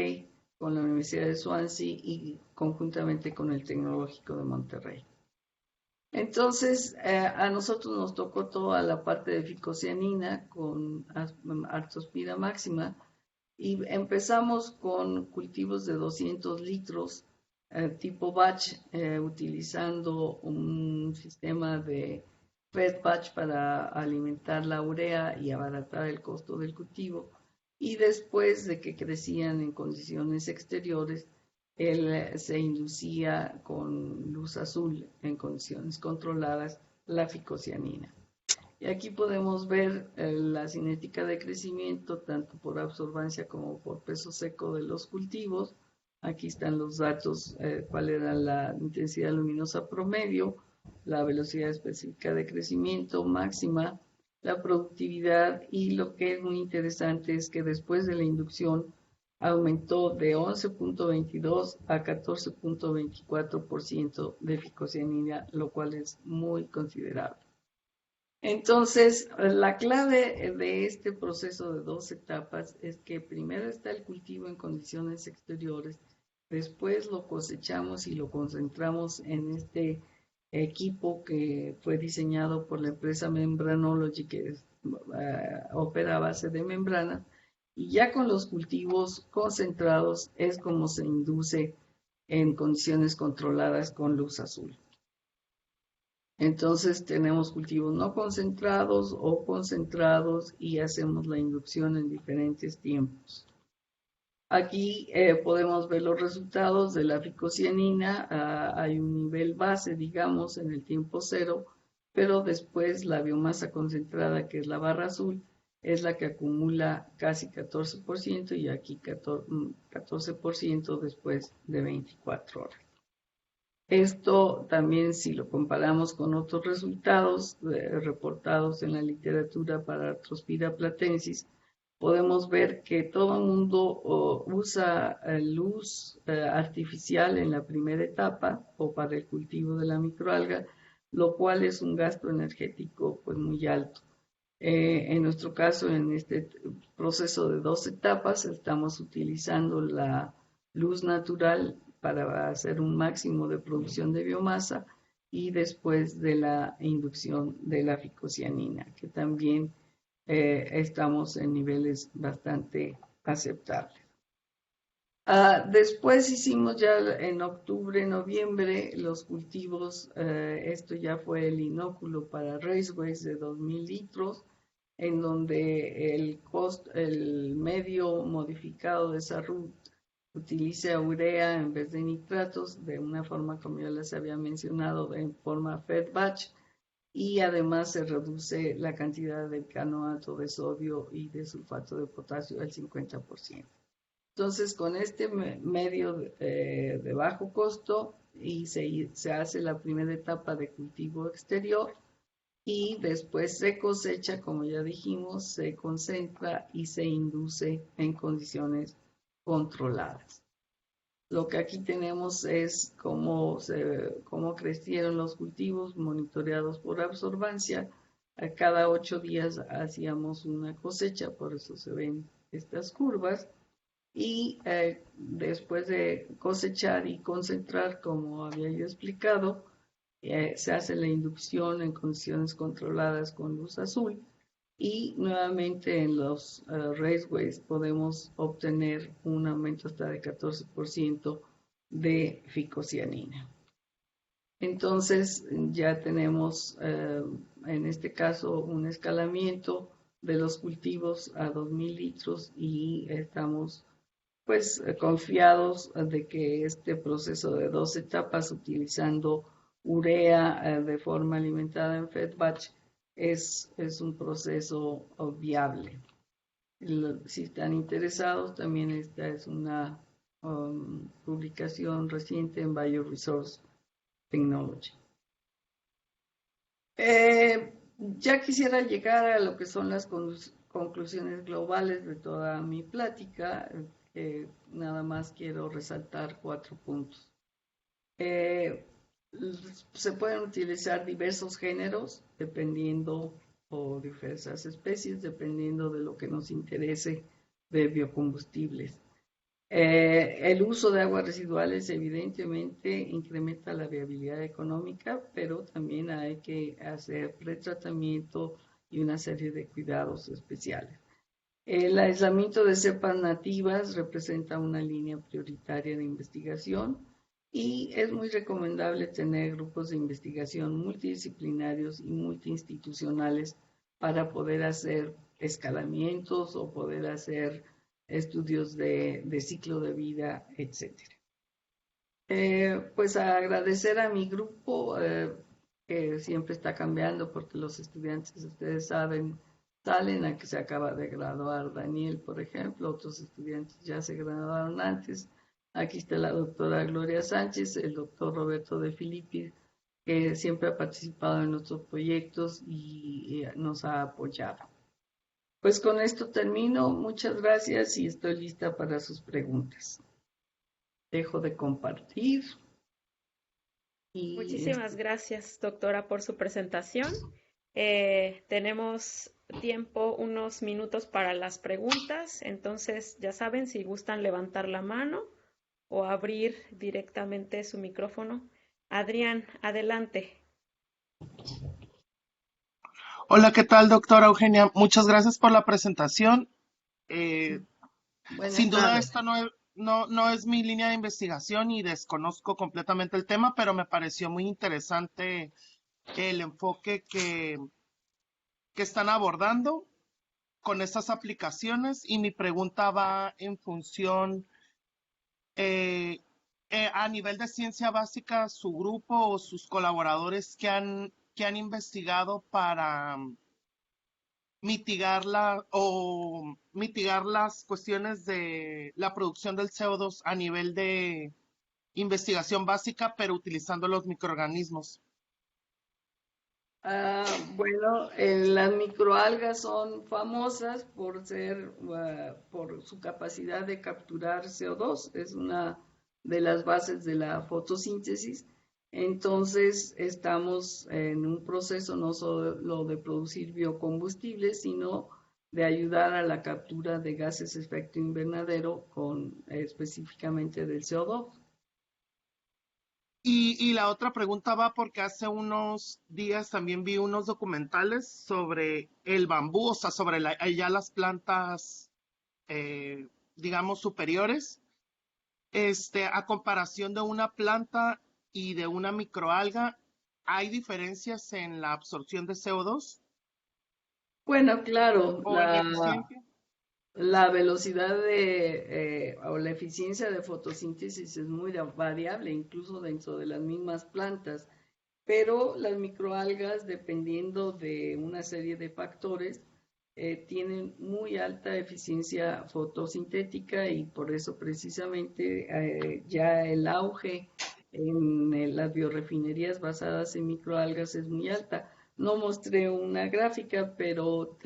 con la Universidad de Swansea y conjuntamente con el Tecnológico de Monterrey. Entonces, a nosotros nos tocó toda la parte de ficocianina con Artospira máxima y empezamos con cultivos de 200 litros tipo batch, utilizando un sistema de fed batch para alimentar la urea y abaratar el costo del cultivo. Y después de que crecían en condiciones exteriores, él se inducía con luz azul en condiciones controladas la ficocianina. Y aquí podemos ver la cinética de crecimiento, tanto por absorbancia como por peso seco de los cultivos. Aquí están los datos, cuál era la intensidad luminosa promedio, la velocidad específica de crecimiento máxima, la productividad, y lo que es muy interesante es que después de la inducción aumentó de 11.22 a 14.24% de ficocianina, lo cual es muy considerable. Entonces, la clave de este proceso de 2 etapas es que primero está el cultivo en condiciones exteriores, después lo cosechamos y lo concentramos en este equipo que fue diseñado por la empresa Membranology, que opera a base de membrana, y ya con los cultivos concentrados es como se induce en condiciones controladas con luz azul. Entonces tenemos cultivos no concentrados o concentrados y hacemos la inducción en diferentes tiempos. Aquí podemos ver los resultados de la ficocianina. Hay un nivel base, digamos, en el tiempo cero, pero después la biomasa concentrada, que es la barra azul, es la que acumula casi 14% y aquí 14% después de 24 horas. Esto también, si lo comparamos con otros resultados reportados en la literatura para Artospira platensis, podemos ver que todo el mundo usa luz artificial en la primera etapa o para el cultivo de la microalga, lo cual es un gasto energético pues muy alto. En nuestro caso, en este proceso de 2 etapas, estamos utilizando la luz natural para hacer un máximo de producción de biomasa y después de la inducción de la ficocianina, que también estamos en niveles bastante aceptables. Después hicimos ya en octubre, noviembre, los cultivos, esto ya fue el inóculo para Raceways de 2.000 litros, en donde el medio modificado de Sarrut utiliza urea en vez de nitratos, de una forma, como ya les había mencionado, en forma fed batch, y además se reduce la cantidad de canoato de sodio y de sulfato de potasio al 50%. Entonces, con este medio de bajo costo y se hace la primera etapa de cultivo exterior y después se cosecha, como ya dijimos, se concentra y se induce en condiciones controladas. Lo que aquí tenemos es cómo crecieron los cultivos monitoreados por absorbancia. A cada 8 días hacíamos una cosecha, por eso se ven estas curvas. Y después de cosechar y concentrar, como había yo explicado, se hace la inducción en condiciones controladas con luz azul y nuevamente en los raceways podemos obtener un aumento hasta de 14% de ficocianina. Entonces ya tenemos en este caso un escalamiento de los cultivos a 2.000 litros y estamos pues confiados de que este proceso de 2 etapas utilizando urea de forma alimentada en fed batch es un proceso viable. Si están interesados, también esta es una publicación reciente en Bioresource Technology. Ya quisiera llegar a lo que son las conclusiones globales de toda mi plática. Nada más quiero resaltar 4 puntos. Se pueden utilizar diversos géneros dependiendo, o diversas especies, dependiendo de lo que nos interese de biocombustibles. El uso de aguas residuales evidentemente incrementa la viabilidad económica, pero también hay que hacer pretratamiento y una serie de cuidados especiales. El aislamiento de cepas nativas representa una línea prioritaria de investigación y es muy recomendable tener grupos de investigación multidisciplinarios y multiinstitucionales para poder hacer escalamientos o poder hacer estudios de ciclo de vida, etc. Pues agradecer a mi grupo que siempre está cambiando porque los estudiantes, ustedes saben, salen a que se acaba de graduar Daniel, por ejemplo, otros estudiantes ya se graduaron antes. Aquí está la doctora Gloria Sánchez, el doctor Roberto de Filippi, que siempre ha participado en nuestros proyectos y nos ha apoyado. Pues con esto termino. Muchas gracias y estoy lista para sus preguntas. Dejo de compartir. Muchísimas gracias, doctora, por su presentación. Tenemos tiempo, unos minutos para las preguntas, entonces ya saben, si gustan levantar la mano o abrir directamente su micrófono. Adrián, adelante. Hola, ¿qué tal, doctora Eugenia? Muchas gracias por la presentación. Sin duda, esta no es mi línea de investigación y desconozco completamente el tema, pero me pareció muy interesante el enfoque que están abordando con estas aplicaciones y mi pregunta va en función a nivel de ciencia básica, su grupo o sus colaboradores que han investigado para mitigar las cuestiones de la producción del CO2 a nivel de investigación básica, pero utilizando los microorganismos. Bueno, las microalgas son famosas por su capacidad de capturar CO2. Es una de las bases de la fotosíntesis. Entonces, estamos en un proceso no solo de producir biocombustibles, sino de ayudar a la captura de gases de efecto invernadero específicamente del CO2. Y la otra pregunta va porque hace unos días también vi unos documentales sobre el bambú, o sea, sobre ya las plantas, digamos, superiores, a comparación de una planta y de una microalga, ¿hay diferencias en la absorción de CO2 Bueno, claro, o en eficiencia? la velocidad o la eficiencia de fotosíntesis es muy variable, incluso dentro de las mismas plantas, pero las microalgas, dependiendo de una serie de factores, tienen muy alta eficiencia fotosintética y por eso precisamente ya el auge en las biorefinerías basadas en microalgas es muy alta. No mostré una gráfica, pero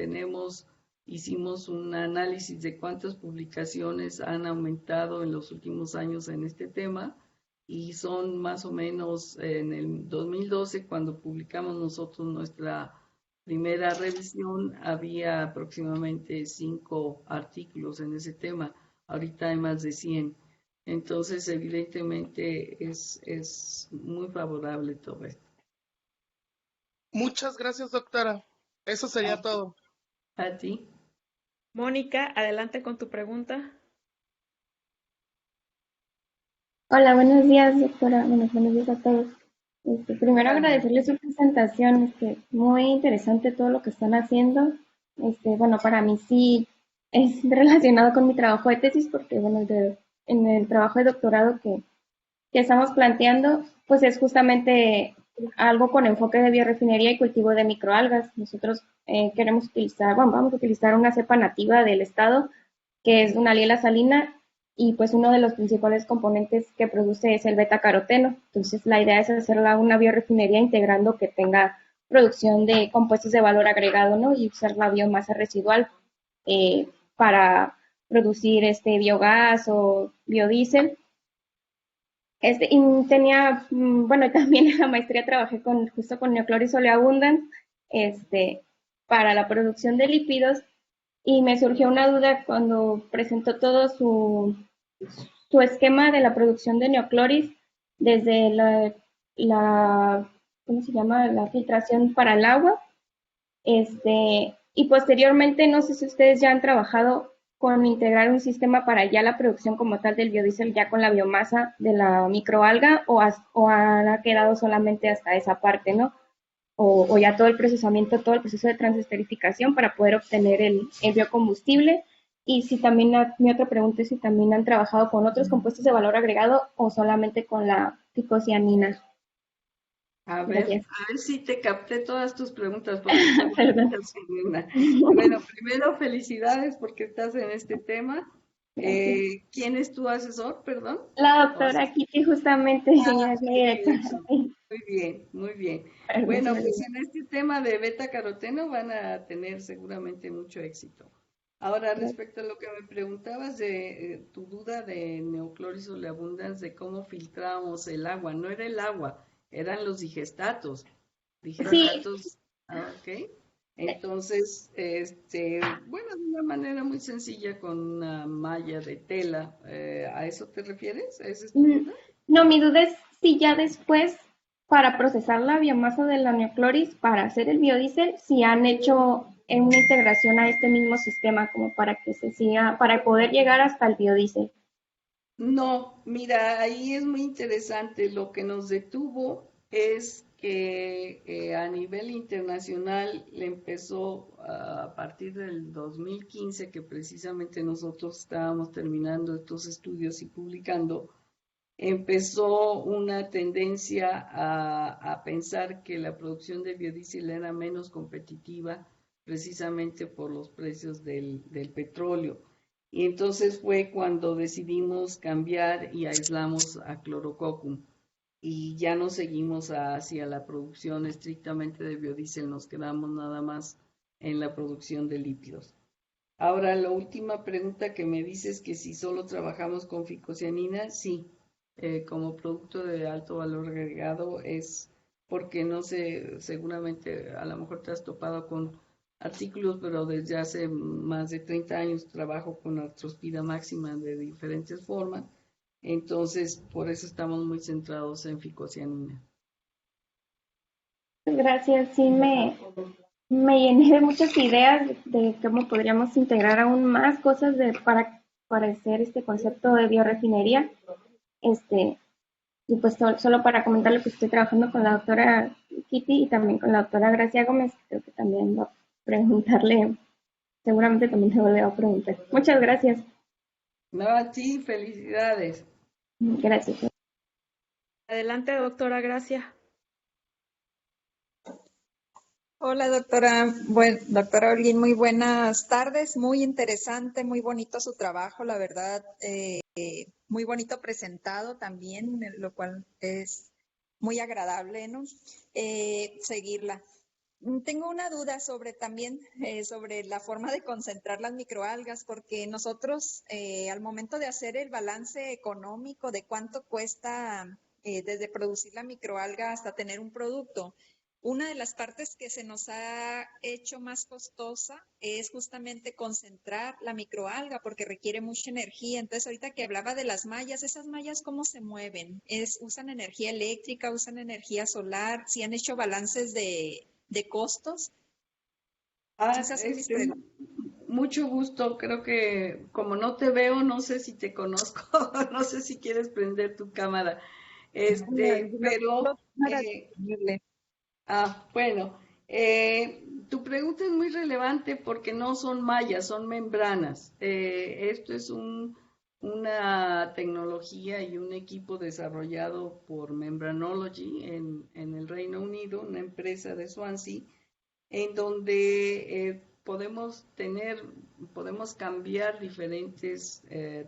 hicimos un análisis de cuántas publicaciones han aumentado en los últimos años en este tema y son más o menos en el 2012, cuando publicamos nosotros nuestra primera revisión, había aproximadamente 5 artículos en ese tema. Ahorita hay más de 100. Entonces, evidentemente, es muy favorable todo esto. Muchas gracias, doctora. Eso sería todo. ¿A ti? Mónica, adelante con tu pregunta. Hola, buenos días, doctora. Buenos días a todos. Primero Hola. agradecerles su presentación, muy interesante todo lo que están haciendo. Bueno, para mí sí es relacionado con mi trabajo de tesis, porque bueno, en el trabajo de doctorado que estamos planteando, pues es justamente algo con enfoque de biorefinería y cultivo de microalgas. Nosotros queremos utilizar, bueno, vamos a utilizar una cepa nativa del estado, que es una liela salina, y pues uno de los principales componentes que produce es el beta-caroteno. Entonces la idea es hacerla una biorefinería integrando que tenga producción de compuestos de valor agregado, ¿no? Y usar la biomasa residual para producir biogás o biodiesel. Y tenía, bueno, también en la maestría trabajé justo con Neocloris oleabundans, para la producción de lípidos, y me surgió una duda cuando presentó todo su esquema de la producción de Neocloris, desde ¿cómo se llama? La filtración para el agua, y posteriormente, no sé si ustedes ya han trabajado con integrar un sistema para ya la producción como tal del biodiesel ya con la biomasa de la microalga, o ha quedado solamente hasta esa parte, ¿no? O ya todo el procesamiento, todo el proceso de transesterificación para poder obtener el biocombustible. Y si también, mi otra pregunta es si también han trabajado con otros compuestos de valor agregado o solamente con la ficocianina. A Gracias. ver si te capté todas tus preguntas, porque fueron Perdón. muchas en una. Bueno, primero felicidades porque estás en este tema. ¿Quién es tu asesor, perdón? La O doctora Kiki, justamente, ella es mi directora. Muy bien, muy bien. Bueno, pues en este tema de beta caroteno van a tener seguramente mucho éxito. Ahora, respecto a lo que me preguntabas de tu duda de Neocloris oleabundans, de cómo filtramos el agua, no era el agua, eran los digestatos. Sí, Ok. Entonces, bueno, de una manera muy sencilla con una malla de tela, ¿a eso te refieres? ¿Esa es tu duda? no, mi duda es si ya después, para procesar la biomasa de la neocloris, para hacer el biodiesel, si han hecho una integración a este mismo sistema como para que se siga, para poder llegar hasta el biodiesel. No, mira, ahí es muy interesante. Lo que nos detuvo es que a nivel internacional le empezó a partir del 2015, que precisamente nosotros estábamos terminando estos estudios y publicando, empezó una tendencia a pensar que la producción de biodiesel era menos competitiva precisamente por los precios del petróleo. Y entonces fue cuando decidimos cambiar y aislamos a clorococcum. Y ya no seguimos hacia la producción estrictamente de biodiesel, nos quedamos nada más en la producción de lípidos. Ahora, la última pregunta que me dices que si solo trabajamos con ficocianina, sí, como producto de alto valor agregado es porque no sé, seguramente a lo mejor te has topado con artículos, pero desde hace más de 30 años trabajo con artrospida máxima de diferentes formas Entonces, por eso estamos muy centrados en ficocianina. Gracias, sí me llené de muchas ideas de cómo podríamos integrar aún más cosas para hacer este concepto de biorefinería. Y pues solo para comentarle que estoy trabajando con la doctora Kitty y también con la doctora Gracia Gómez. Creo que también va a preguntarle, seguramente también le va a preguntar. Muchas gracias. No, a ti, felicidades. Gracias. Adelante, doctora Gracia. Hola, doctora. Bueno, doctora Holguín, muy buenas tardes. Muy interesante, muy bonito su trabajo, la verdad. Muy bonito presentado también, lo cual es muy agradable, ¿no? Seguirla. Tengo una duda sobre también, sobre la forma de concentrar las microalgas, porque nosotros al momento de hacer el balance económico de cuánto cuesta desde producir la microalga hasta tener un producto, una de las partes que se nos ha hecho más costosa es justamente concentrar la microalga porque requiere mucha energía. Entonces, ahorita que hablaba de las mallas, ¿esas mallas cómo se mueven? ¿Usan energía eléctrica, usan energía solar? ¿Si han hecho balances de costos? Esas son mis preguntas. Mucho gusto. Creo que como no te veo, no sé si te conozco, no sé si quieres prender tu cámara. Pero bueno, tu pregunta es muy relevante porque no son mallas, son membranas. Esto es una tecnología y un equipo desarrollado por Membranology en el Reino Unido, una empresa de Swansea, en donde podemos cambiar diferentes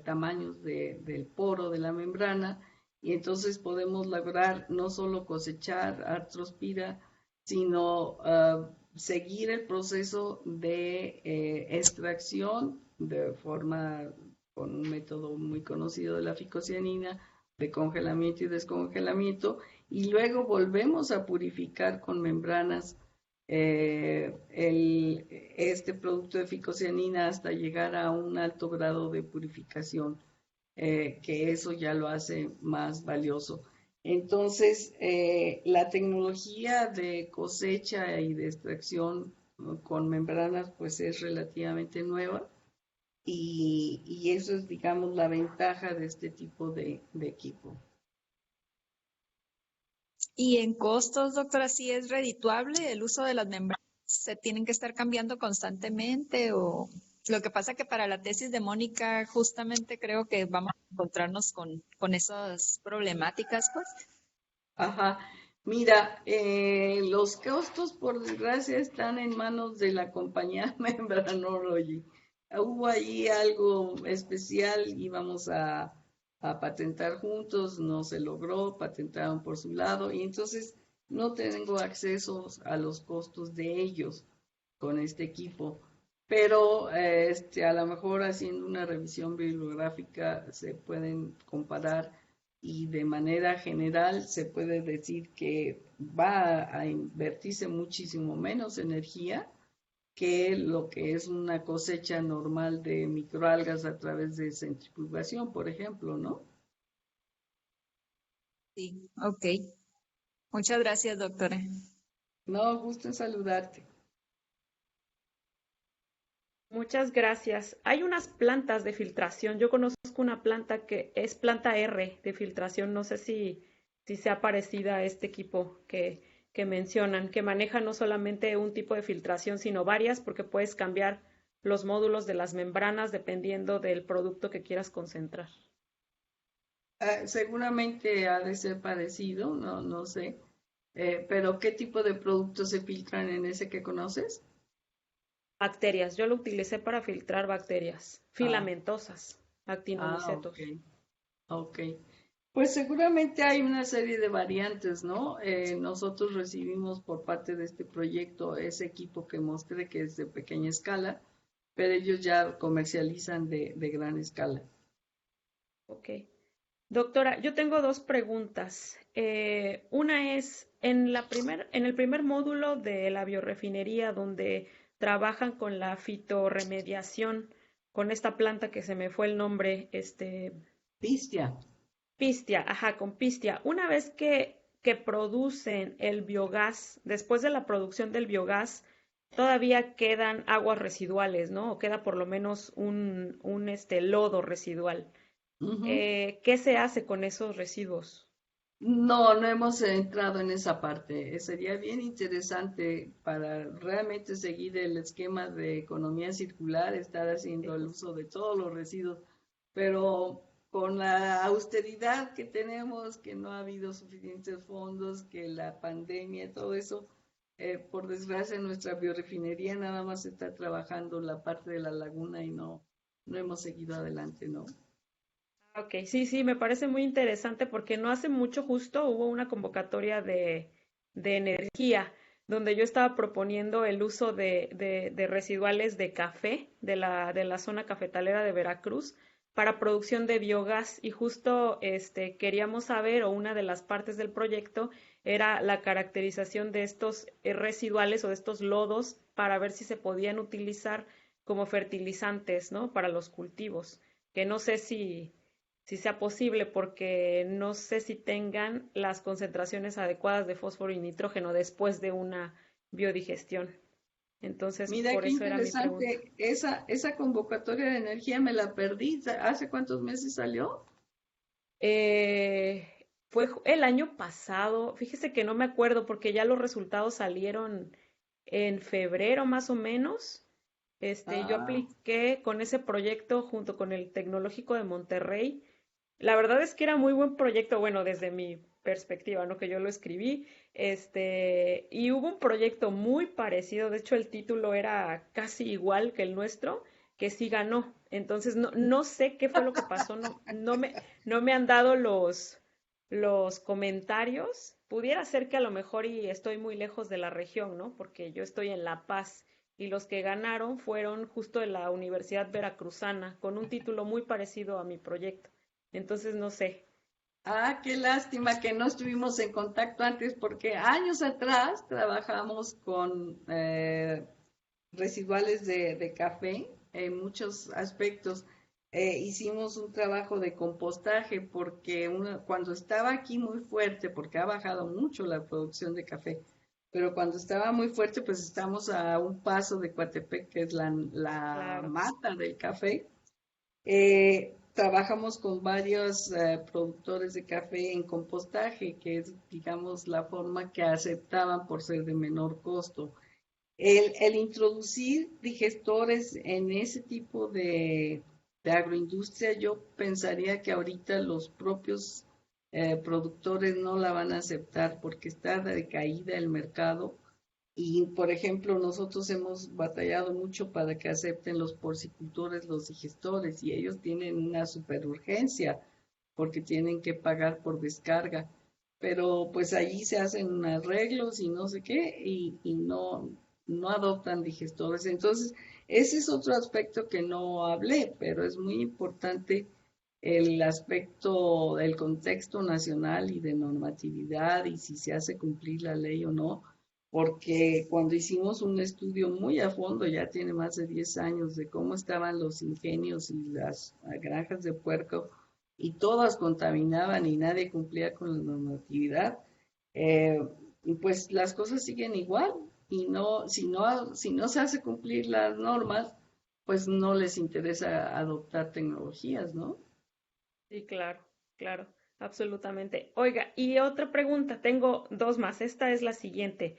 tamaños del poro de la membrana y entonces podemos lograr no solo cosechar artrospira, sino seguir el proceso de extracción con un método muy conocido de la ficocianina, de congelamiento y descongelamiento, y luego volvemos a purificar con membranas este producto de ficocianina hasta llegar a un alto grado de purificación, que eso ya lo hace más valioso. Entonces, la tecnología de cosecha y de extracción con membranas pues es relativamente nueva y eso es, digamos, la ventaja de este tipo de equipo. Y en costos, doctora, ¿sí es redituable el uso de las membranas? ¿Se tienen que estar cambiando constantemente? O lo que pasa que para la tesis de Mónica justamente creo que vamos a encontrarnos con esas problemáticas, pues. Ajá. Mira, los costos, por desgracia, están en manos de la compañía Membranology. Hubo ahí algo especial, íbamos a patentar juntos, no se logró, patentaron por su lado, y entonces no tengo acceso a los costos de ellos con este equipo. Pero a lo mejor haciendo una revisión bibliográfica se pueden comparar y de manera general se puede decir que va a invertirse muchísimo menos energía que lo que es una cosecha normal de microalgas a través de centrifugación, por ejemplo, ¿no? Sí, ok. Muchas gracias, doctora. No, gusto en saludarte. Muchas gracias. Hay unas plantas de filtración. Yo conozco una planta que es planta R de filtración. No sé si sea parecida a este equipo que mencionan, que maneja no solamente un tipo de filtración, sino varias, porque puedes cambiar los módulos de las membranas dependiendo del producto que quieras concentrar. Seguramente ha de ser parecido, no sé. Pero ¿qué tipo de productos se filtran en ese que conoces? Bacterias. Yo lo utilicé para filtrar bacterias Ah, filamentosas, actinomicetos. ok. Ok. Pues seguramente hay una serie de variantes, ¿no? Nosotros recibimos por parte de este proyecto ese equipo que mostré que es de pequeña escala, pero ellos ya comercializan de gran escala. Ok. Doctora, yo tengo dos preguntas. Una es, en el primer módulo de la biorefinería, donde trabajan con la fitorremediación, con esta planta que se me fue el nombre, Pistia. Pistia, ajá, con Pistia. Una vez que producen el biogás, después de la producción del biogás, todavía quedan aguas residuales, ¿no? O queda por lo menos un lodo residual. Ujú. ¿Qué se hace con esos residuos? No, no hemos entrado en esa parte. Sería bien interesante para realmente seguir el esquema de economía circular, estar haciendo el uso de todos los residuos, pero con la austeridad que tenemos, que no ha habido suficientes fondos, que la pandemia, todo eso, por desgracia nuestra biorefinería nada más está trabajando la parte de la laguna y no hemos seguido adelante, ¿no? Ok, sí, sí, me parece muy interesante porque no hace mucho justo hubo una convocatoria de energía donde yo estaba proponiendo el uso de residuales de café de la zona cafetalera de Veracruz para producción de biogás y justo queríamos saber o una de las partes del proyecto era la caracterización de estos residuales o de estos lodos para ver si se podían utilizar como fertilizantes, ¿no? Para los cultivos, que no sé si sea posible, porque no sé si tengan las concentraciones adecuadas de fósforo y nitrógeno después de una biodigestión. Entonces, Mira por qué eso era mi pregunta. interesante, esa convocatoria de energía me la perdí. ¿Hace cuántos meses salió? Eh, fue el año pasado, fíjese que no me acuerdo porque ya los resultados salieron en febrero más o menos. Yo Ah, apliqué con ese proyecto junto con el Tecnológico de Monterrey. La verdad es que era muy buen proyecto, bueno, desde mi perspectiva, ¿no? Que yo lo escribí, y hubo un proyecto muy parecido, de hecho el título era casi igual que el nuestro, que sí ganó. Entonces, no sé qué fue lo que pasó, no me han dado los comentarios. Pudiera ser que a lo mejor y estoy muy lejos de la región, ¿no? Porque yo estoy en La Paz y los que ganaron fueron justo de la Universidad Veracruzana, con un título muy parecido a mi proyecto. Entonces, no sé. qué lástima que no estuvimos en contacto antes porque años atrás trabajamos con residuales de café en muchos aspectos. Hicimos un trabajo de compostaje porque cuando estaba aquí muy fuerte, porque ha bajado mucho la producción de café, pero cuando estaba muy fuerte, pues estamos a un paso de Coatepec, que es la Claro. mata del café. Trabajamos con varios productores de café en compostaje, que es, digamos, la forma que aceptaban por ser de menor costo. El introducir digestores en ese tipo de agroindustria, yo pensaría que ahorita los propios productores no la van a aceptar porque está decaída el mercado y, por ejemplo, nosotros hemos batallado mucho para que acepten los porcicultores los digestores y ellos tienen una superurgencia porque tienen que pagar por descarga. Pero pues allí se hacen arreglos y no sé qué y no adoptan digestores. Entonces, ese es otro aspecto que no hablé, pero es muy importante el aspecto del contexto nacional y de normatividad y si se hace cumplir la ley o no, porque cuando hicimos un estudio muy a fondo, ya tiene más de 10 años, de cómo estaban los ingenios y las granjas de puerco, y todas contaminaban y nadie cumplía con la normatividad, eh, y pues las cosas siguen igual, y si no se hace cumplir las normas, pues no les interesa adoptar tecnologías, ¿no? Sí, claro, claro, absolutamente. Oiga, y otra pregunta, tengo dos más. Esta es la siguiente.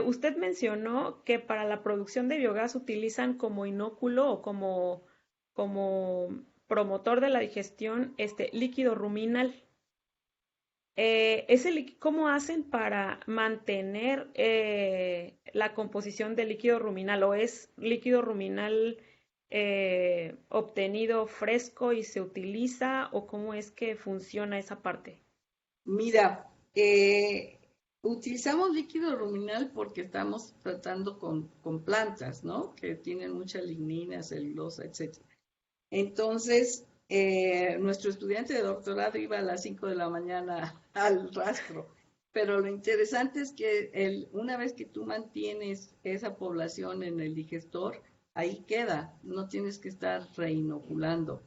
Usted mencionó que para la producción de biogás utilizan como inóculo o como promotor de la digestión este líquido ruminal. ¿Cómo hacen para mantener la composición del líquido ruminal? ¿O es líquido ruminal obtenido fresco y se utiliza? ¿O cómo es que funciona esa parte? Mira, utilizamos líquido ruminal porque estamos tratando con plantas, ¿no? Que tienen mucha lignina, celulosa, etcétera. Entonces, nuestro estudiante de doctorado iba a las 5 de la mañana al rastro, pero lo interesante es que una vez que tú mantienes esa población en el digestor, ahí queda, no tienes que estar reinoculando.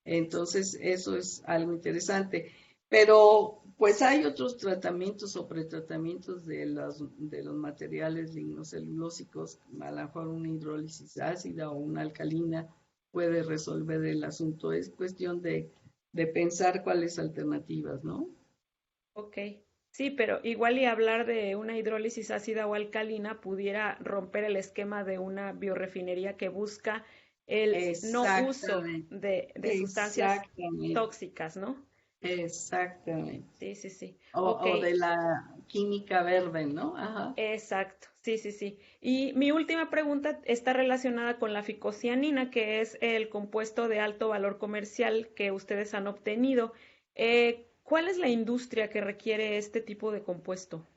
Entonces, eso es algo interesante. Pero, pues hay otros tratamientos o pretratamientos de los materiales lignocelulósicos, a lo mejor una hidrólisis ácida o una alcalina puede resolver el asunto. Es cuestión de pensar cuáles alternativas, ¿no? Ok, sí, pero igual y hablar de una hidrólisis ácida o alcalina pudiera romper el esquema de una biorefinería que busca el no uso Exactamente, de sustancias exactamente, tóxicas, ¿no? exactamente. Sí, sí, sí. O, Ok, o de la química verde, ¿no? Ajá. exacto. Sí, sí, sí. Y mi última pregunta está relacionada con la ficocianina, que es el compuesto de alto valor comercial que ustedes han obtenido. ¿Cuál es la industria que requiere este tipo de compuesto?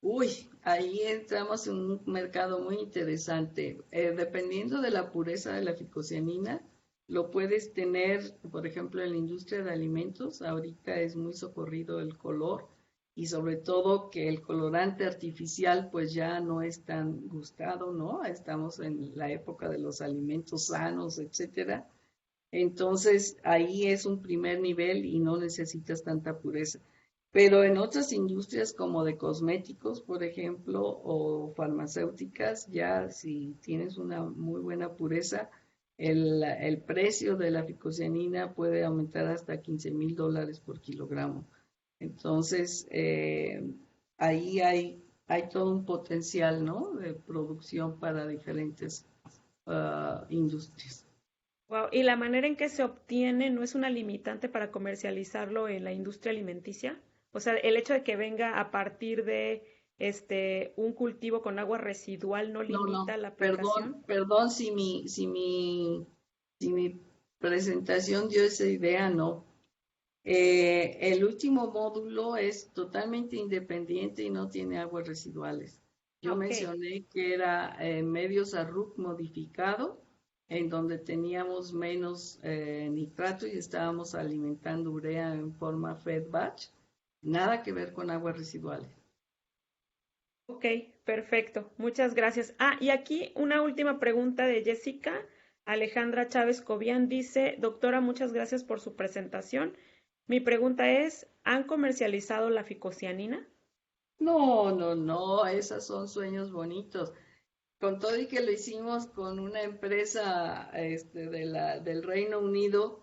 Uy, ahí entramos en un mercado muy interesante. Dependiendo de la pureza de la ficocianina, lo puedes tener, por ejemplo, en la industria de alimentos. Ahorita es muy socorrido el color y sobre todo que el colorante artificial pues ya no es tan gustado, ¿no? Estamos en la época de los alimentos sanos, etcétera. Entonces ahí es un primer nivel y no necesitas tanta pureza. Pero en otras industrias como de cosméticos, por ejemplo, o farmacéuticas, ya si tienes una muy buena pureza, el precio de la ficocianina puede aumentar hasta $15,000 por kilogramo. Entonces, ahí hay todo un potencial, ¿no? De producción para diferentes industrias. Wow, ¿y la manera en que se obtiene no es una limitante para comercializarlo en la industria alimenticia? O sea, el hecho de que venga a partir de un cultivo con agua residual no No, no, limita la aplicación. perdón si mi presentación dio esa idea, no. El último módulo es totalmente independiente y no tiene aguas residuales. Ah, Yo ok, mencioné que era medios ARUC modificado, en donde teníamos menos nitrato y estábamos alimentando urea en forma fed batch. Nada que ver con aguas residuales. ok, perfecto. Muchas gracias. Ah, y aquí una última pregunta de Jessica. Alejandra Chávez Cobian dice, doctora, muchas gracias por su presentación. Mi pregunta es, ¿han comercializado la ficocianina? No, no, no, esos son sueños bonitos. Con todo y que lo hicimos con una empresa del Reino Unido,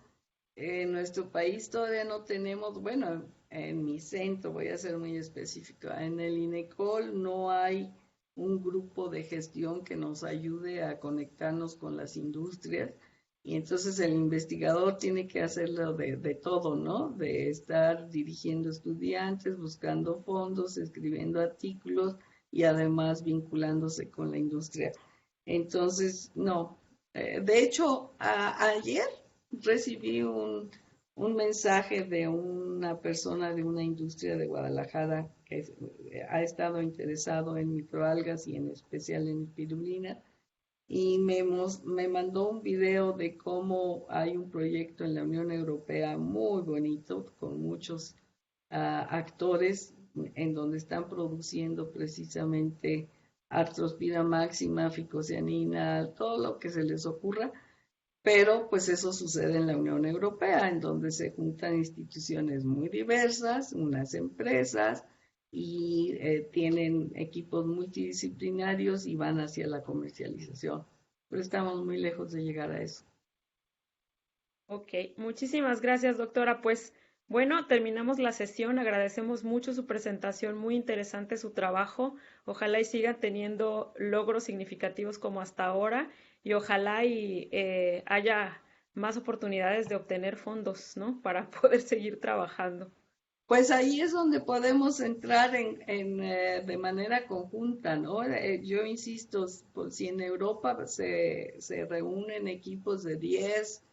en nuestro país todavía no tenemos, bueno, en mi centro, voy a ser muy específica, en el INECOL no hay un grupo de gestión que nos ayude a conectarnos con las industrias y entonces el investigador tiene que hacerlo de todo, ¿no? De estar dirigiendo estudiantes, buscando fondos, escribiendo artículos y además vinculándose con la industria. Entonces, no. De hecho, ayer recibí un mensaje de una persona de una industria de Guadalajara que ha estado interesado en microalgas y en especial en pirulina y me mandó un video de cómo hay un proyecto en la Unión Europea muy bonito con muchos actores en donde están produciendo precisamente artrospira máxima, ficocianina, todo lo que se les ocurra, pero pues eso sucede en la Unión Europea, en donde se juntan instituciones muy diversas, unas empresas, y tienen equipos multidisciplinarios y van hacia la comercialización. Pero estamos muy lejos de llegar a eso. Ok, muchísimas gracias, doctora. Pues bueno, terminamos la sesión. Agradecemos mucho su presentación, muy interesante su trabajo. Ojalá y sigan teniendo logros significativos como hasta ahora y ojalá y haya más oportunidades de obtener fondos, ¿no? Para poder seguir trabajando. Pues ahí es donde podemos entrar de manera conjunta, ¿no? Yo insisto, si en Europa se reúnen equipos de 10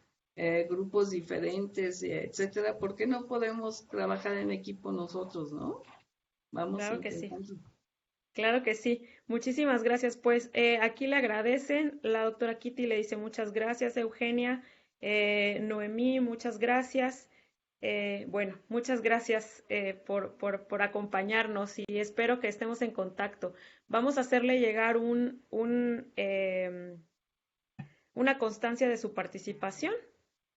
grupos diferentes, etcétera, ¿por qué no podemos trabajar en equipo nosotros, no? Vamos Claro que sí. intentando. Claro que sí. Muchísimas gracias. Pues aquí le agradecen. La doctora Kitty le dice muchas gracias, Eugenia. Noemí, muchas gracias. Bueno, muchas gracias por acompañarnos y espero que estemos en contacto. Vamos a hacerle llegar una constancia de su participación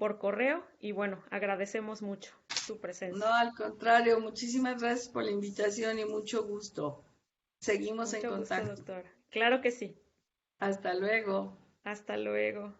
por correo y bueno, agradecemos mucho su presencia. No, al contrario, muchísimas gracias por la invitación y mucho gusto. Seguimos en Mucho gusto, contacto. doctora. Claro que sí. Hasta luego. Hasta luego.